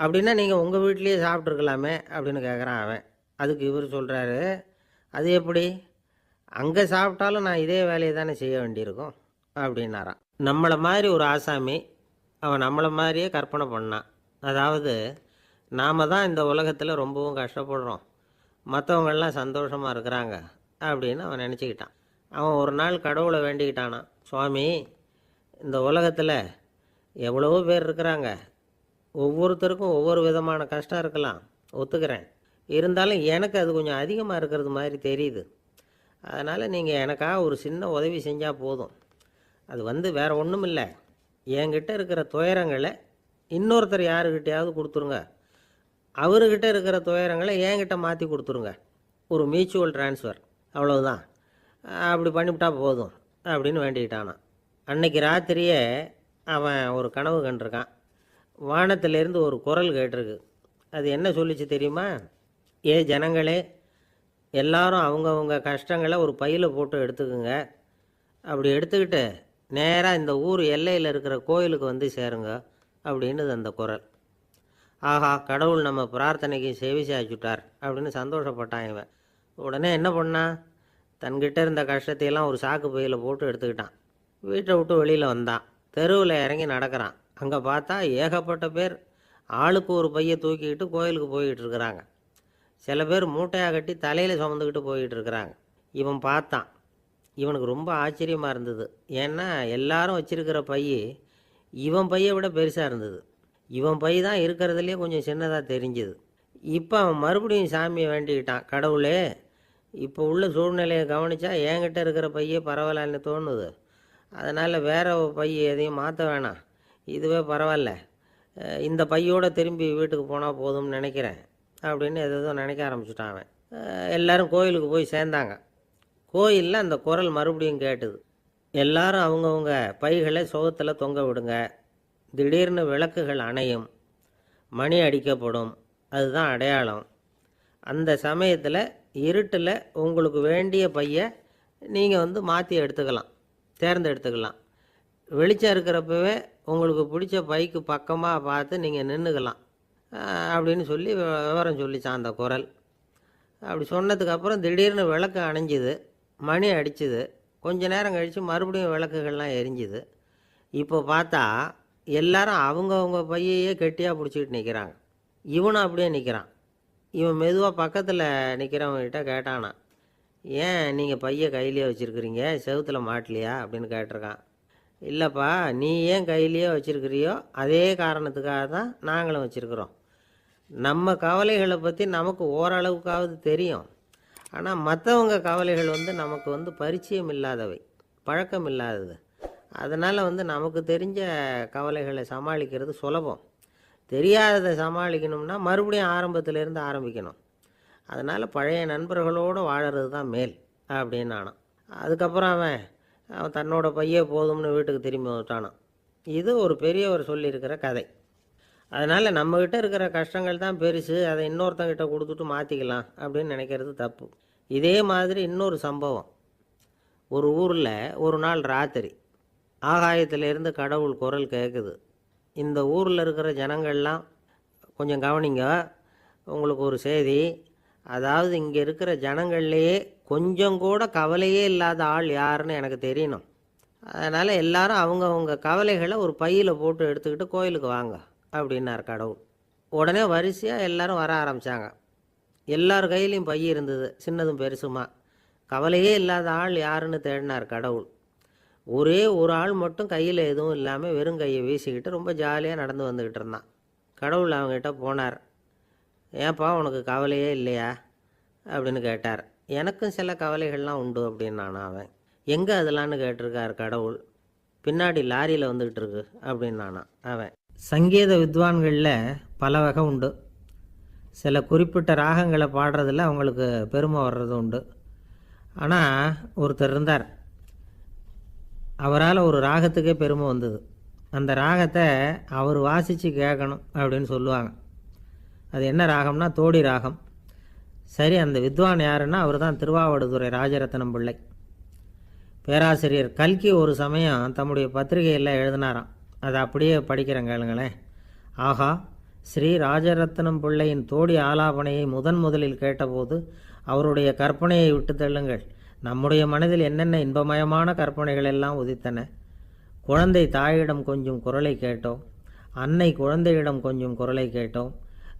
அப்படின்னா நீங்கள் உங்கள் வீட்லேயே சாப்பிட்ருக்கலாமே அப்படின்னு கேட்குறான் அவன். அதுக்கு இவர் சொல்கிறாரு, அது எப்படி, அங்கே சாப்பிட்டாலும் நான் இதே வேலையை தானே செய்ய வேண்டியிருக்கும் அப்படின்னாரான். நம்மளை மாதிரி ஒரு ஆசாமி அவன் நம்மளை மாதிரியே கற்பனை பண்ணான். அதாவது நாம் தான் இந்த உலகத்தில் ரொம்பவும் கஷ்டப்படுறோம், மற்றவங்கள்லாம் சந்தோஷமாக இருக்கிறாங்க அப்படின்னு அவன் நினச்சிக்கிட்டான். அவன் ஒரு நாள் கடவுளை வேண்டிக்கிட்டானான், சுவாமி இந்த உலகத்தில் எவ்வளவோ பேர் இருக்கிறாங்க, ஒவ்வொருத்தருக்கும் ஒவ்வொரு விதமான கஷ்டம் இருக்கலாம், ஒத்துக்கிறேன், இருந்தாலும் எனக்கு அது கொஞ்சம் அதிகமாக இருக்கிறது மாதிரி தெரியுது, அதனால் நீங்கள் எனக்காக ஒரு சின்ன உதவி செஞ்சால் போதும். அது வேறு ஒன்றும் இல்லை, என்கிட்ட இருக்கிற துயரங்களை இன்னொருத்தர் யாருக்கிட்டையாவது கொடுத்துருங்க, அவர்கிட்ட இருக்கிற துயரங்களை என்கிட்ட மாற்றி கொடுத்துருங்க, ஒரு மியூச்சுவல் ட்ரான்ஸ்ஃபர், அவ்வளவுதான், அப்படி பண்ணிவிட்டா போதும் அப்படின்னு வேண்டிக்கிட்டானான். அன்னைக்கு ராத்திரியே அவன் ஒரு கனவு கண்டிருக்கான். வானத்திலேருந்து ஒரு குரல் கேட்டிருக்கு. அது என்ன சொல்லிச்சு தெரியுமா? ஏ ஜனங்களே, எல்லாரும் அவங்கவுங்க கஷ்டங்களை ஒரு பையில் போட்டு எடுத்துக்குங்க, அப்படி எடுத்துக்கிட்டு நேராக இந்த ஊர் எல்லையில் இருக்கிற கோயிலுக்கு வந்து சேருங்க அப்படின்னுது அந்த குரல். ஆஹா, கடவுள் நம்ம பிரார்த்தனைக்கு செவி சாய்ச்சுட்டார் அப்படின்னு சந்தோஷப்பட்டான் இவன். உடனே என்ன பண்ணான், தன்கிட்ட இருந்த கஷ்டத்தையெல்லாம் ஒரு சாக்கு பையில் போட்டு எடுத்துக்கிட்டான். வீட்டை விட்டு வெளியில் வந்தான். தெருவில் இறங்கி நடக்கிறான். அங்கே பார்த்தா ஏகப்பட்ட பேர் ஆளுக்கு ஒரு பையை தூக்கிக்கிட்டு கோயிலுக்கு போய்கிட்டு இருக்கிறாங்க. சில பேர் மூட்டையாக கட்டி தலையில் சுமந்துக்கிட்டு போய்கிட்டு இருக்கிறாங்க. இவன் பார்த்தான். இவனுக்கு ரொம்ப ஆச்சரியமாக இருந்தது. ஏன்னா எல்லாரும் வச்சிருக்கிற பை இவன் பையை விட பெருசாக இருந்தது. இவன் பை தான் இருக்கிறதுலே கொஞ்சம் சின்னதாக தெரிஞ்சுது. இப்போ அவன் மறுபடியும் சாமியை வேண்டிக்கிட்டான், கடவுளே இப்போ உள்ள சூழ்நிலையை கவனித்தா என்கிட்ட இருக்கிற பையே பரவாயில்லன்னு தோணுது, அதனால் வேறு பை எதையும் மாற்ற வேணாம், இதுவே பரவாயில்ல, இந்த பையோடு திரும்பி வீட்டுக்கு போனால் போதும்னு நினைக்கிறேன் அப்படின்னு எதோ நினைக்க ஆரம்பிச்சுட்டான் அவன். எல்லோரும் கோயிலுக்கு போய் சேர்ந்தாங்க. கோயிலில் அந்த குரல் மறுபடியும் கேட்டுது, எல்லாரும் அவங்கவுங்க பைகளை சுகத்தில் தொங்க விடுங்க, திடீர்னு விளக்குகள் அணையும், மணி அடிக்கப்படும், அதுதான் அடையாளம், அந்த சமயத்தில் இருட்டில் உங்களுக்கு வேண்டிய பையை நீங்கள் மாற்றி எடுத்துக்கலாம், தேர்ந்தெடுத்துக்கலாம், வெளிச்சம் இருக்கிறப்பவே உங்களுக்கு பிடிச்ச பைக்கு பக்கமாக பார்த்து நீங்கள் நின்றுக்கலாம் அப்படின்னு சொல்லி விவரம் சொல்லிச்சான் அந்த குரல். அப்படி சொன்னதுக்கப்புறம் திடீர்னு விளக்கு அணைஞ்சிது, மணி அடிச்சுது. கொஞ்ச நேரம் கழித்து மறுபடியும் விளக்குகள்லாம் எரிஞ்சுது. இப்போ பார்த்தா எல்லாரும் அவங்கவுங்க பையையே கெட்டியாக பிடிச்சிக்கிட்டு நிற்கிறாங்க. இவனும் அப்படியே நிற்கிறான். இவன் மெதுவாக பக்கத்தில் நிற்கிறவங்ககிட்ட கேட்டானா, ஏன் நீங்கள் பையை கையிலேயே வச்சுருக்கிறீங்க, செவுத்தில் மாட்டலையா அப்படின்னு கேட்டிருக்கான். இல்லைப்பா, நீ ஏன் கையிலேயே வச்சுருக்கிறியோ அதே காரணத்துக்காக தான் நாங்களும் வச்சுருக்குறோம். நம்ம கவலைகளை பற்றி நமக்கு ஓரளவுக்காவது தெரியும், ஆனால் மற்றவங்க கவலைகள் நமக்கு பரிச்சயம் இல்லாதவை, பழக்கம் இல்லாதது. அதனால் நமக்கு தெரிஞ்ச கவலைகளை சமாளிக்கிறது சுலபம், தெரியாததை சமாளிக்கணும்னா மறுபடியும் ஆரம்பத்திலேருந்து ஆரம்பிக்கணும். அதனால் பழைய நண்பர்களோடு வாழறது தான் மேல் அப்படின்னு ஆனான். அதுக்கப்புறம் அவன் தன்னோட பையே போதும்னு வீட்டுக்கு திரும்பி வந்துட்டானான். இது ஒரு பெரியவர் சொல்லியிருக்கிற கதை. அதனால் நம்மக்கிட்ட இருக்கிற கஷ்டங்கள் தான் பெருசு, அதை இன்னொருத்தங்கிட்ட கொடுத்துட்டு மாற்றிக்கலாம் அப்படின்னு நினைக்கிறது தப்பு. இதே மாதிரி இன்னொரு சம்பவம். ஒரு ஊரில் ஒரு நாள் ராத்திரி ஆகாயத்திலேருந்து கடவுள் குரல் கேட்குது. இந்த ஊரில் இருக்கிற ஜனங்கள்லாம் கொஞ்சம் கவனிங்க, உங்களுக்கு ஒரு செய்தி. அதாவது இங்கே இருக்கிற ஜனங்கள்லேயே கொஞ்சம் கூட கவலையே இல்லாத ஆள் யாருன்னு எனக்கு தெரியணும். அதனால் எல்லாரும் அவங்கவுங்க கவலைகளை ஒரு பையில் போட்டு எடுத்துக்கிட்டு கோயிலுக்கு வாங்க அப்படின்னார் கடவுள். உடனே வரிசையாக எல்லாரும் வர ஆரம்பித்தாங்க. எல்லார் கையிலையும் பை இருந்தது, சின்னதும் பெருசுமா. கவலையே இல்லாத ஆள் யாருன்னு தேடினார் கடவுள். ஒரே ஒரு ஆள் மட்டும் கையில் எதுவும் இல்லாமல் வெறும் கையை வீசிக்கிட்டு ரொம்ப ஜாலியாக நடந்து வந்துக்கிட்டு இருந்தான். கடவுள் அவங்ககிட்ட போனார். ஏன்ப்பா உனக்கு கவலையே இல்லையா அப்படின்னு கேட்டார். எனக்கும் சில கவலைகள்லாம் உண்டு அப்படின்னானா அவன். எங்கே அதெல்லாம்னு கேட்டிருக்கார் கடவுள். பின்னாடி லாரியில் வந்துக்கிட்டு இருக்கு அப்படின்னானா அவன். சங்கீத வித்வான்களில் பல வகை உண்டு. சில குறிப்பிட்ட ராகங்களை பாடுறதில் அவங்களுக்கு பெருமை வர்றது உண்டு. ஆனால் ஒருத்தர் இருந்தார், அவரால் ஒரு ராகத்துக்கே பெருமை வந்தது. அந்த ராகத்தை அவர் வாசித்து கேட்கணும் அப்படின்னு சொல்லுவாங்க. அது என்ன ராகம்னா தோடி ராகம். சரி, அந்த வித்வான் யாருன்னா அவர் தான் திருவாவடுதுறை ராஜரத்னம் பிள்ளை. பேராசிரியர் கல்கி ஒரு சமயம் தம்முடைய பத்திரிகையில் எழுதினாராம். அதை அப்படியே படிக்கிறேன் கேளுங்களேன். ஆகா, ஸ்ரீ ராஜரத்னம் பிள்ளையின் தோடி ஆலாபனையை முதலில் கேட்டபோது அவருடைய கற்பனையை விட்டு தள்ளுங்கள். நம்முடைய மனதில் என்னென்ன இன்பமயமான கற்பனைகள் எல்லாம் உதித்தன. குழந்தை தாயிடம் கொஞ்சம் குரலை கேட்டோம், அன்னை குழந்தையிடம் கொஞ்சம் குரலை கேட்டோம்,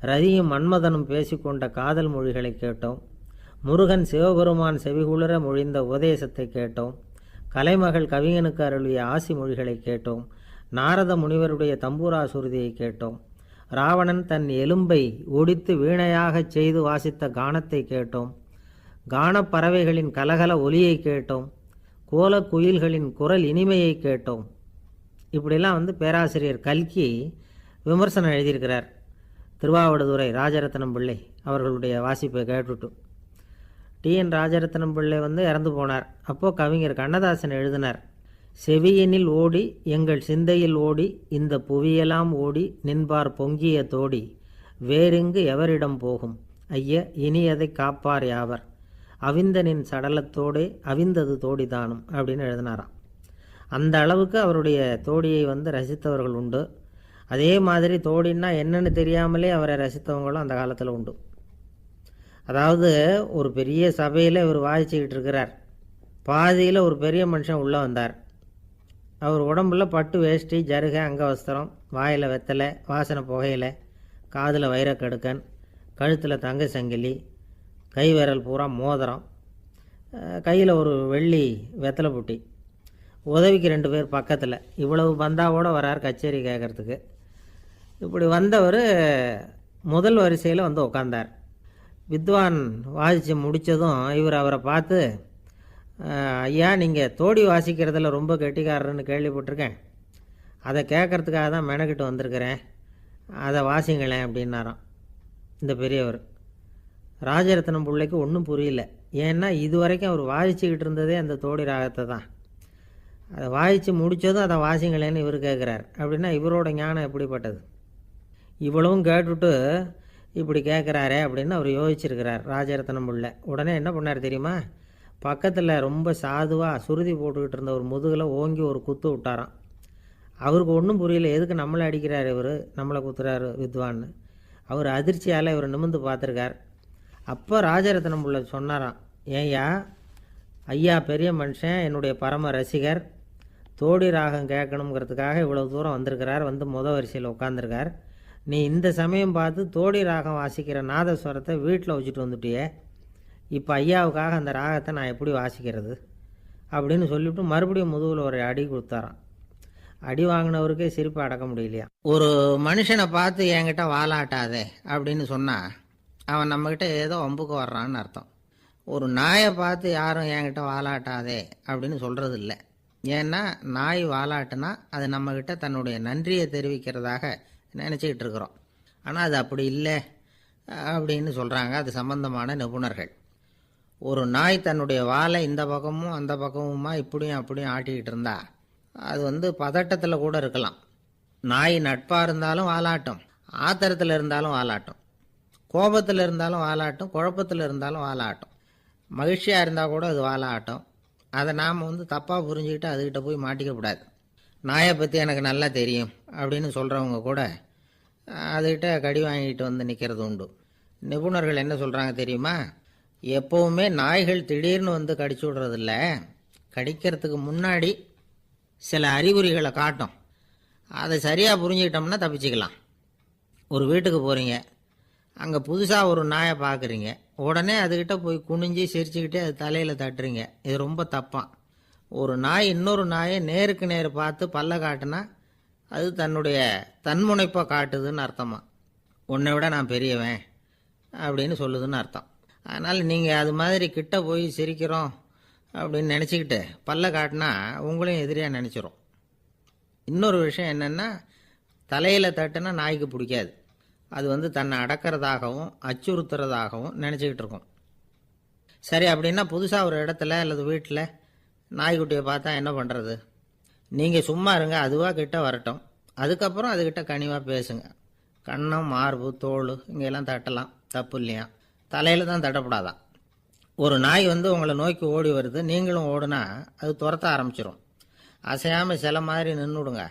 ரதியும் மன்மதனும் பேசிக்கொண்ட காதல் மொழிகளை கேட்டோம், முருகன் சிவபெருமான் செவிகுளிர மொழிந்த உபதேசத்தை கேட்டோம், கலைமகள் கவிஞனுக்கு அருளிய ஆசி மொழிகளை கேட்டோம், நாரத முனிவருடைய தம்பூரா சுருதியை கேட்டோம், ராவணன் தன் எலும்பை ஒடித்து வீணையாகச் செய்து வாசித்த கானத்தை கேட்டோம், கானப்பறவைகளின் கலகல ஒலியை கேட்டோம், கோலக் குயில்களின் குரல் இனிமையை கேட்டோம். இப்படிலாம் பேராசிரியர் கல்கி விமர்சனம் எழுதியிருக்கிறார். திருவாவடுதுறை ராஜரத்னம் பிள்ளை அவர்களுடைய வாசிப்பை கேட்டுட்டு டிஎன் ராஜரத்னம் பிள்ளை இறந்து போனார். அப்போது கவிஞர் கண்ணதாசன் எழுதினார், செவியனில் ஓடி எங்கள் சிந்தையில் ஓடி இந்த புவியெல்லாம் ஓடி நின்பார் பொங்கிய தோடி வேறெங்கு எவரிடம் போகும் ஐய இனி அதை காப்பார் யாவர் அவிந்தனின் சடலத்தோடே அவிந்தது தோடிதானும் அப்படின்னு எழுதினாராம். அந்த அளவுக்கு அவருடைய தோடியை ரசித்தவர்கள் உண்டு. அதே மாதிரி தோடின்னா என்னன்னு தெரியாமலே அவரை ரசித்தவங்களும் அந்த காலத்தில் உண்டு. அதாவது ஒரு பெரிய சபையில் இவர் வாசிச்சுக்கிட்டு இருக்கிறார். பாதியில் ஒரு பெரிய மனுஷன் உள்ளே வந்தார். அவர் உடம்புல பட்டு வேஷ்டி, ஜருகை, அங்கவஸ்திரம், வாயில் வெத்தலை, வாசனை புகையில, காதில் வைரக்கடுக்கன், கழுத்தில் தங்க சங்கிலி, கை விரல் பூரா மோதிரம், கையில் ஒரு வெள்ளி வெத்தலை புட்டி, உதவிக்கு 2 பேர் பக்கத்தில். இவ்வளவு பந்தாவோடு வரார் கச்சேரி கேட்குறதுக்கு. இப்படி வந்தவர் முதல் வரிசையில் உட்கார்ந்தார். வித்வான் வாசித்து முடித்ததும் இவர் அவரை பார்த்து, ஐயா, நீங்கள் தோடி வாசிக்கிறதுல ரொம்ப கெட்டிக்காரர்னு கேள்விப்பட்டிருக்கேன், அதை கேட்குறதுக்காக தான் மெனக்கிட்டு வந்திருக்கிறேன், அதை வாசிங்களேன் அப்படின்னாராம் இந்த பெரியவர். ராஜரத்னம் பிள்ளைக்கு ஒன்றும் புரியல. ஏன்னா இது வரைக்கும் அவர் வாசிச்சுக்கிட்டு இருந்ததே அந்த தோடி ராகத்தை தான். அதை வாசித்து முடித்ததும் அதை வாசிங்களேன்னு இவர் கேட்குறார். அப்படின்னா இவரோட ஞானம் எப்படிப்பட்டது? இவ்வளவும் கேட்டுட்டு இப்படி கேட்குறாரே அப்படின்னு அவர் யோசிச்சிருக்கிறார் ராஜரத்னம் பிள்ளை. உடனே என்ன பண்ணார் தெரியுமா? பக்கத்தில் ரொம்ப சாதுவாக சுருதி போட்டுக்கிட்டு இருந்த ஒரு முதுகில் ஓங்கி ஒரு குத்து விட்டாராம். அவருக்கு ஒன்றும் புரியல, எதுக்கு நம்மளை அடிக்கிறார் இவர், நம்மளை குத்துறாரு வித்வான்னு. அவர் அதிர்ச்சியால் இவர் நிமிர்ந்து பார்த்துருக்கார். அப்போ ராஜரத்னம் பிள்ளை சொன்னாராம், ஏய்யா ஐயா பெரிய மனுஷன், என்னுடைய பரம ரசிகர், தோடி ராகம் கேட்கணுங்கிறதுக்காக இவ்வளோ தூரம் வந்திருக்கிறார், வரிசையில் உட்காந்துருக்கார். நீ இந்த சமயம் பார்த்து தோடி ராகம் வாசிக்கிற நாதஸ்வரத்தை வீட்டில் வச்சுட்டு வந்துட்டியே, இப்போ ஐயாவுக்காக அந்த ராகத்தை நான் எப்படி வாசிக்கிறது அப்படின்னு சொல்லிவிட்டு மறுபடியும் முதுகில் ஒரு அடி கொடுத்தாராம். அடி வாங்கினவருக்கே சிரிப்பை அடக்க முடியலையா. ஒரு மனுஷனை பார்த்து என்கிட்ட வாலாட்டாதே அப்படின்னு சொன்னால் அவன் நம்மக்கிட்ட ஏதோ வம்புக்கு வர்றான்னு அர்த்தம். ஒரு நாயை பார்த்து யாரும் என்கிட்ட வாலாட்டாதே அப்படின்னு சொல்கிறது இல்லை. ஏன்னா நாய் வாலாட்டுனா அது நம்மக்கிட்ட தன்னுடைய நன்றியை தெரிவிக்கிறதாக நினச்சிக்கிட்டு இருக்கிறோம். ஆனால் அது அப்படி இல்லை அப்படின்னு சொல்கிறாங்க அது சம்பந்தமான நிபுணர்கள். ஒரு நாய் தன்னுடைய வாலை இந்த பக்கமும் அந்த பக்கமுமா இப்படியும் அப்படியும் ஆட்டிக்கிட்டு இருந்தா அது பதட்டத்தில் கூட இருக்கலாம். நாய் நட்பாக இருந்தாலும் வாலாட்டும், ஆத்திரத்தில் இருந்தாலும் வாலாட்டும், கோபத்தில் இருந்தாலும் வாலாட்டும், குழப்பத்தில் இருந்தாலும் வாலாட்டும், மகிழ்ச்சியாக இருந்தால் கூட அது வாலாட்டும். அதை நாம் தப்பாக புரிஞ்சுக்கிட்டு அதுக்கிட்ட போய் மாட்டிக்கக்கூடாது. நாயை பற்றி எனக்கு நல்லா தெரியும் அப்படின்னு சொல்கிறவங்க கூட அதுக்கிட்ட கடி வாங்கிட்டு நிற்கிறது உண்டு. நிபுணர்கள் என்ன சொல்கிறாங்க தெரியுமா? எப்போவுமே நாய்கள் திடீர்னு கடிச்சு விடுறதில்ல, கடிக்கிறதுக்கு முன்னாடி சில அறிகுறிகளை காட்டும். அதை சரியாக புரிஞ்சுக்கிட்டோம்னா தப்பிச்சுக்கலாம். ஒரு வீட்டுக்கு போகிறீங்க, அங்கே புதுசாக ஒரு நாயை பார்க்குறீங்க, உடனே அதுக்கிட்ட போய் குனிஞ்சு சிரிச்சுக்கிட்டே அது தலையில் தட்டுறீங்க. இது ரொம்ப தப்பான். ஒரு நாய் இன்னொரு நாயை நேருக்கு நேர் பார்த்து பல்ல காட்டுனா அது தன்னுடைய தன்முனைப்பை காட்டுதுன்னு அர்த்தமா. உன்னை விட நான் பெரியவன் அப்படின்னு சொல்லுதுன்னு அர்த்தம். அதனால் நீங்கள் அது மாதிரி கிட்ட போய் சிரிக்கிறோம் அப்படின்னு நினச்சிக்கிட்டு பல்ல காட்டினா உங்களையும் எதிரியாக நினச்சிரும். இன்னொரு விஷயம் என்னென்னா, தலையில் தட்டுனா நாய்க்கு பிடிக்காது. அது தன்னை அடக்கிறதாகவும் அச்சுறுத்துறதாகவும் நினச்சிக்கிட்டு இருக்கும். சரி, அப்படின்னா புதுசாக ஒரு இடத்துல அல்லது வீட்டில் நாய்க்குட்டியை பார்த்தா என்ன பண்ணுறது? நீங்கள் சும்மா இருங்க, அதுவாக கிட்ட வரட்டும். அதுக்கப்புறம் அதுக்கிட்ட கனிவாக பேசுங்க. கன்னம், மார்பு, தோல் இங்கெல்லாம் தட்டலாம், தப்பு இல்லையா? தலையில் தான் தட்டப்படாதான். ஒரு நாய் வந்து உங்களை நோக்கி ஓடி வருது, நீங்களும் ஓடுனா அது துரத்த ஆரம்பிச்சிடும். அசையாமல் சில மாதிரி நின்றுடுங்க,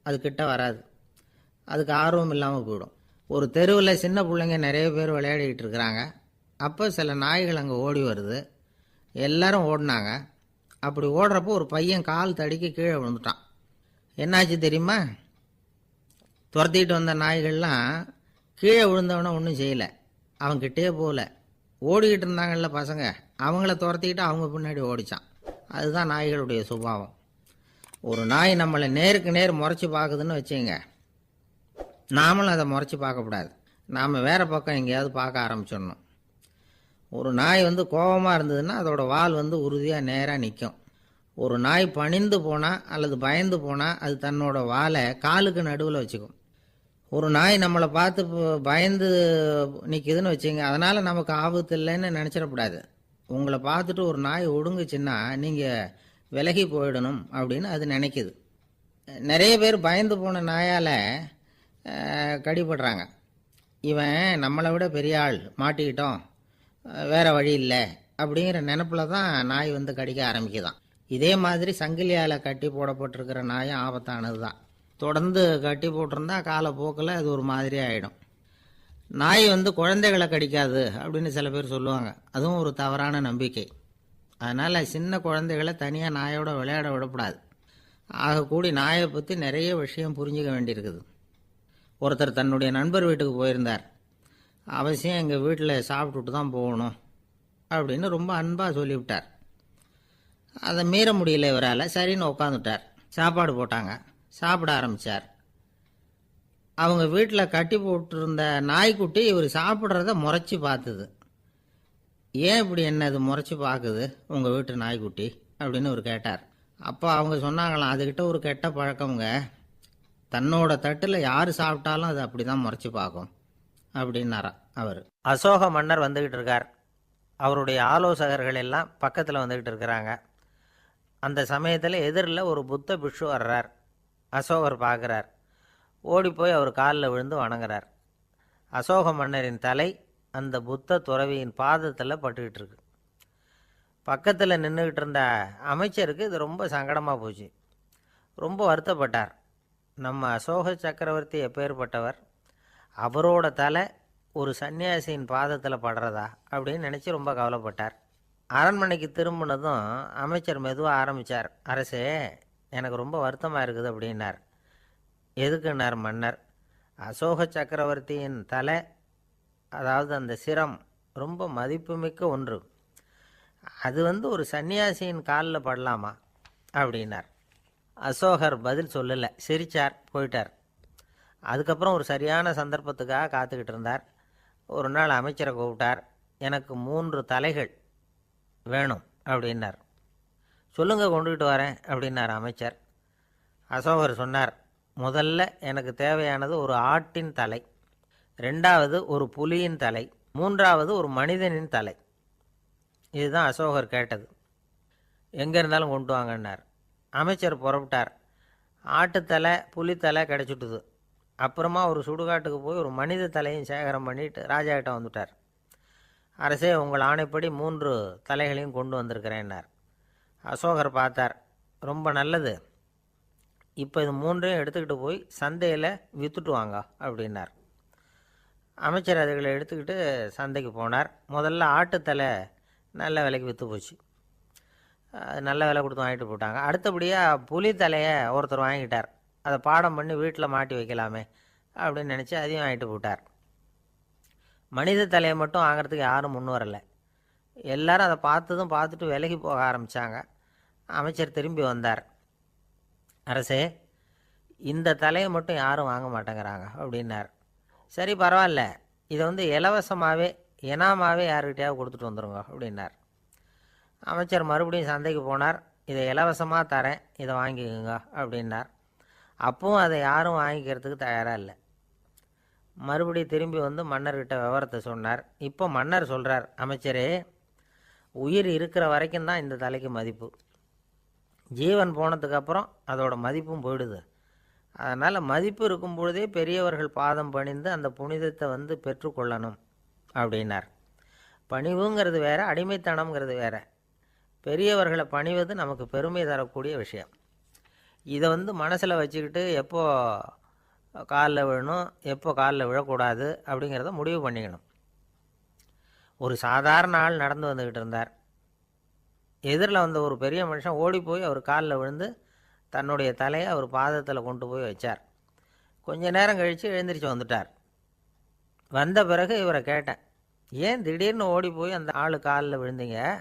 அது கிட்ட வராது. அதுக்கு ஆர்வம் இல்லாமல் போயிடும். ஒரு தெருவில் சின்ன பிள்ளைங்க நிறைய பேர் விளையாடிக்கிட்டு இருக்கிறாங்க. அப்போ சில நாய்கள் அங்கே ஓடி வருது. எல்லாரும் ஓடினாங்க. அப்படி ஓடுறப்போ ஒரு பையன் கால் தடிக்க கீழே விழுந்துட்டான். என்னாச்சு தெரியுமா? துரத்திட்டு வந்த நாய்கள்லாம் கீழே விழுந்தவன ஒன்றும் செய்யலை, அவன்கிட்டே போகல. ஓடிக்கிட்டு இருந்தாங்கல்ல பசங்க, அவங்கள துரத்திக்கிட்டு அவங்க பின்னாடி ஓடிச்சான். அதுதான் நாய்களுடைய சுபாவம். ஒரு நாய் நம்மளை நேருக்கு நேர் முறைச்சி பார்க்குதுன்னு வச்சுங்க, நாமளும் அதை முறைச்சி பார்க்கக்கூடாது. நாம் வேறு பக்கம் எங்கேயாவது பார்க்க ஆரம்பிச்சிடணும். ஒரு நாய் வந்து கோபமாக இருந்ததுன்னா அதோட வால் வந்து உறுதியாக நேராக நிற்கும். ஒரு நாய் பணிந்து போனால் அல்லது பயந்து போனால் அது தன்னோட வாலை காலுக்கு நடுவில் வச்சுக்கும். ஒரு நாய் நம்மளை பார்த்து பயந்து நிற்கிதுன்னு வச்சுங்க, அதனால் நமக்கு ஆபத்து இல்லைன்னு நினச்சிடக்கூடாது. உங்களை பார்த்துட்டு ஒரு நாய் ஒடுங்குச்சுன்னா நீங்கள் விலகி போயிடணும் அப்படின்னு அது நினைக்குது. நிறைய பேர் பயந்து போன நாயால் கடிபடுறாங்க. இவன் நம்மளை விட பெரிய ஆள், மாட்டிக்கிட்டோம், வேறு வழி இல்லை அப்படிங்கிற நினப்பில் தான் நாய் வந்து கடிக்க ஆரம்பிக்குதான். இதே மாதிரி சங்கிலியால் கட்டி போடப்பட்டிருக்கிற நாயும் ஆபத்தானது தான். தொடர்ந்து கட்டி போட்டிருந்தா காலப்போக்கில் அது ஒரு மாதிரி ஆகிடும். நாய் வந்து குழந்தைகளை கடிக்காது அப்படின்னு சில பேர் சொல்லுவாங்க. அதுவும் ஒரு தவறான நம்பிக்கை. அதனால் சின்ன குழந்தைகளை தனியாக நாயோட விளையாட விடக்கூடாது. ஆகக்கூடி நாயை பற்றி நிறைய விஷயம் புரிஞ்சிக்க வேண்டியிருக்குது. ஒருத்தர் தன்னுடைய நண்பர் வீட்டுக்கு போயிருந்தார். அவசியம் எங்கள் வீட்டில் சாப்பிட்டுட்டு தான் போகணும் அப்படின்னு ரொம்ப அன்பாக சொல்லிவிட்டார். அதை மீற முடியல இவரால். சரின்னு உட்காந்துட்டார். சாப்பாடு போட்டாங்க, சாப்பிட ஆரம்பித்தார். அவங்க வீட்டில் கட்டி போட்டிருந்த நாய்க்குட்டி இவர் சாப்பிட்றத முறைச்சி பார்த்துது. ஏன் இப்படி என்ன இது முறைச்சி பார்க்குது உங்கள் வீட்டு நாய்க்குட்டி அப்படின்னு அவர் கேட்டார். அப்போ அவங்க சொன்னாங்களாம், அதுக்கிட்ட ஒரு கெட்ட பழக்கமுங்க, தன்னோட தட்டில் யார் சாப்பிட்டாலும் அது அப்படி தான் முறைச்சி பார்க்கும் அப்படின்னாரா அவர். அசோக மன்னர் வந்துக்கிட்டு இருக்கார். அவருடைய ஆலோசகர்கள் எல்லாம் பக்கத்தில் வந்துக்கிட்டு இருக்கிறாங்க. அந்த சமயத்தில் எதிரில் ஒரு புத்த பிக்ஷு வர்றார். அசோகர் பார்க்குறார். ஓடி போய் அவர் காலில் விழுந்து வணங்குறார். அசோக மன்னரின் தலை அந்த புத்த துறவியின் பாதத்தில் பட்டுக்கிட்டு இருக்கு. பக்கத்தில் நின்றுக்கிட்டு இருந்த அமைச்சருக்கு இது ரொம்ப சங்கடமாக போச்சு. ரொம்ப வருத்தப்பட்டார். நம்ம அசோக சக்கரவர்த்தி எப்பேற்பட்டவர், அவரோட தலை ஒரு சன்னியாசியின் பாதத்தில் படுறதா அப்படின்னு நினச்சி ரொம்ப கவலைப்பட்டார். அரண்மனைக்கு திரும்பினதும் அமைச்சர் மெதுவாக ஆரம்பித்தார். அரசே, எனக்கு ரொம்ப வருத்தமாக இருக்குது அப்படின்னார். எதுக்குன்னார் மன்னர். அசோக சக்கரவர்த்தியின் தலை, அதாவது அந்த சிரம், ரொம்ப மதிப்புமிக்க ஒன்று. அது வந்து ஒரு சன்னியாசியின் காலில் படலாமா அப்படின்னார். அசோகர் பதில் சொல்லலை, சிரித்தார், போயிட்டார். அதுக்கப்புறம் ஒரு சரியான சந்தர்ப்பத்துக்காக காத்துக்கிட்டு இருந்தார். ஒரு நாள் அமைச்சரை கூப்பிட்டார். எனக்கு 3 தலைகள் வேணும் அப்படின்னார். சொல்லுங்க, கொண்டுகிட்டு வரேன் அப்படின்னார் அமைச்சர். அசோகர் சொன்னார், முதல்ல எனக்கு தேவையானது ஒரு ஆட்டின் தலை, 2வது ஒரு புலியின் தலை, 3வது ஒரு மனிதனின் தலை. இதுதான் அசோகர் கேட்டது. எங்கே இருந்தாலும் கொண்டு வாங்கன்னார். அமைச்சர் புறப்பட்டார். ஆட்டுத்தலை, புலித்தலை கிடச்சிட்டுது. அப்புறமா ஒரு சுடுகாட்டுக்கு போய் ஒரு மனித தலையும் சேகரம் பண்ணிட்டு ராஜாக்கிட்ட வந்துட்டார். அரசே, உங்கள் ஆணைப்படி 3 தலைகளையும் கொண்டு வந்திருக்கிறேன்னார். அசோகர் பார்த்தார். ரொம்ப நல்லது, இப்போ இது 3ஐயும் எடுத்துக்கிட்டு போய் சந்தையில் விற்றுட்டு வாங்க அப்படின்னார். அமைச்சர் அதுகளை எடுத்துக்கிட்டு சந்தைக்கு போனார். முதல்ல ஆட்டுத்தலை நல்ல விலைக்கு விற்று போச்சு. நல்ல விலை கொடுத்து வாங்கிட்டு போட்டாங்க. அடுத்தபடியாக புலி தலையை ஒருத்தர் வாங்கிட்டார். அதை பாடம் பண்ணி வீட்டில் மாட்டி வைக்கலாமே அப்படின்னு நினச்சி அதையும் வாங்கிட்டு போட்டார். மனித தலையை மட்டும் வாங்கிறதுக்கு யாரும் முன் வரலை. எல்லாரும் அதை பார்த்துட்டு விலகி போக ஆரம்பித்தாங்க. அமைச்சர் திரும்பி வந்தார். அரசே, இந்த தலையை மட்டும் யாரும் வாங்க மாட்டேங்கிறாங்க அப்படின்னார். சரி, பரவாயில்ல, இதை வந்து இலவசமாகவே இனாமாவே யாருக்கிட்டையாவது கொடுத்துட்டு வந்துடுங்க அப்படின்னார். அமைச்சர் மறுபடியும் சந்தைக்கு போனார். இதை இலவசமாக தரேன், இதை வாங்கிக்கோங்க அப்படின்னார். அப்பவும் அதை யாரும் வாங்கிக்கிறதுக்கு தயாராக இல்லை. மறுபடியும் திரும்பி வந்து மன்னர்கிட்ட விவரத்தை சொன்னார். இப்போ மன்னர் சொல்கிறார், அமைச்சரே, உயிர் இருக்கிற வரைக்கும் தான் இந்த தலைக்கு மதிப்பு. ஜீவன் போனதுக்கப்புறம் அதோட மதிப்பும் போயிடுது. அதனால் மதிப்பு இருக்கும் பொழுதே பெரியவர்கள் பாதம் பணிந்து அந்த புனிதத்தை பெற்றுக்கொள்ளணும் அப்படின்னார். பணிவுங்கிறது வேற, அடிமைத்தனம்ங்கிறது வேற. பெரியவர்களை பணிவது நமக்கு பெருமை தரக்கூடிய விஷயம். இதை மனசில் வச்சுக்கிட்டு எப்போ காலில் விழணும், எப்போ காலில் விழக்கூடாது அப்படிங்கிறத முடிவு பண்ணிக்கணும். ஒரு சாதாரண ஆள் நடந்து வந்துக்கிட்டு இருந்தார். எதிரில் வந்த ஒரு பெரிய மனுஷன் ஓடி போய் அவர் காலில் விழுந்து தன்னுடைய தலையை அவர் பாதத்தில் கொண்டு போய் வச்சார். கொஞ்ச நேரம் கழித்து எழுந்திரிச்சு வந்துட்டார். வந்த பிறகு இவரை கேட்டேன், ஏன் திடீர்னு ஓடி போய் அந்த ஆள் காலில் விழுந்தீங்க?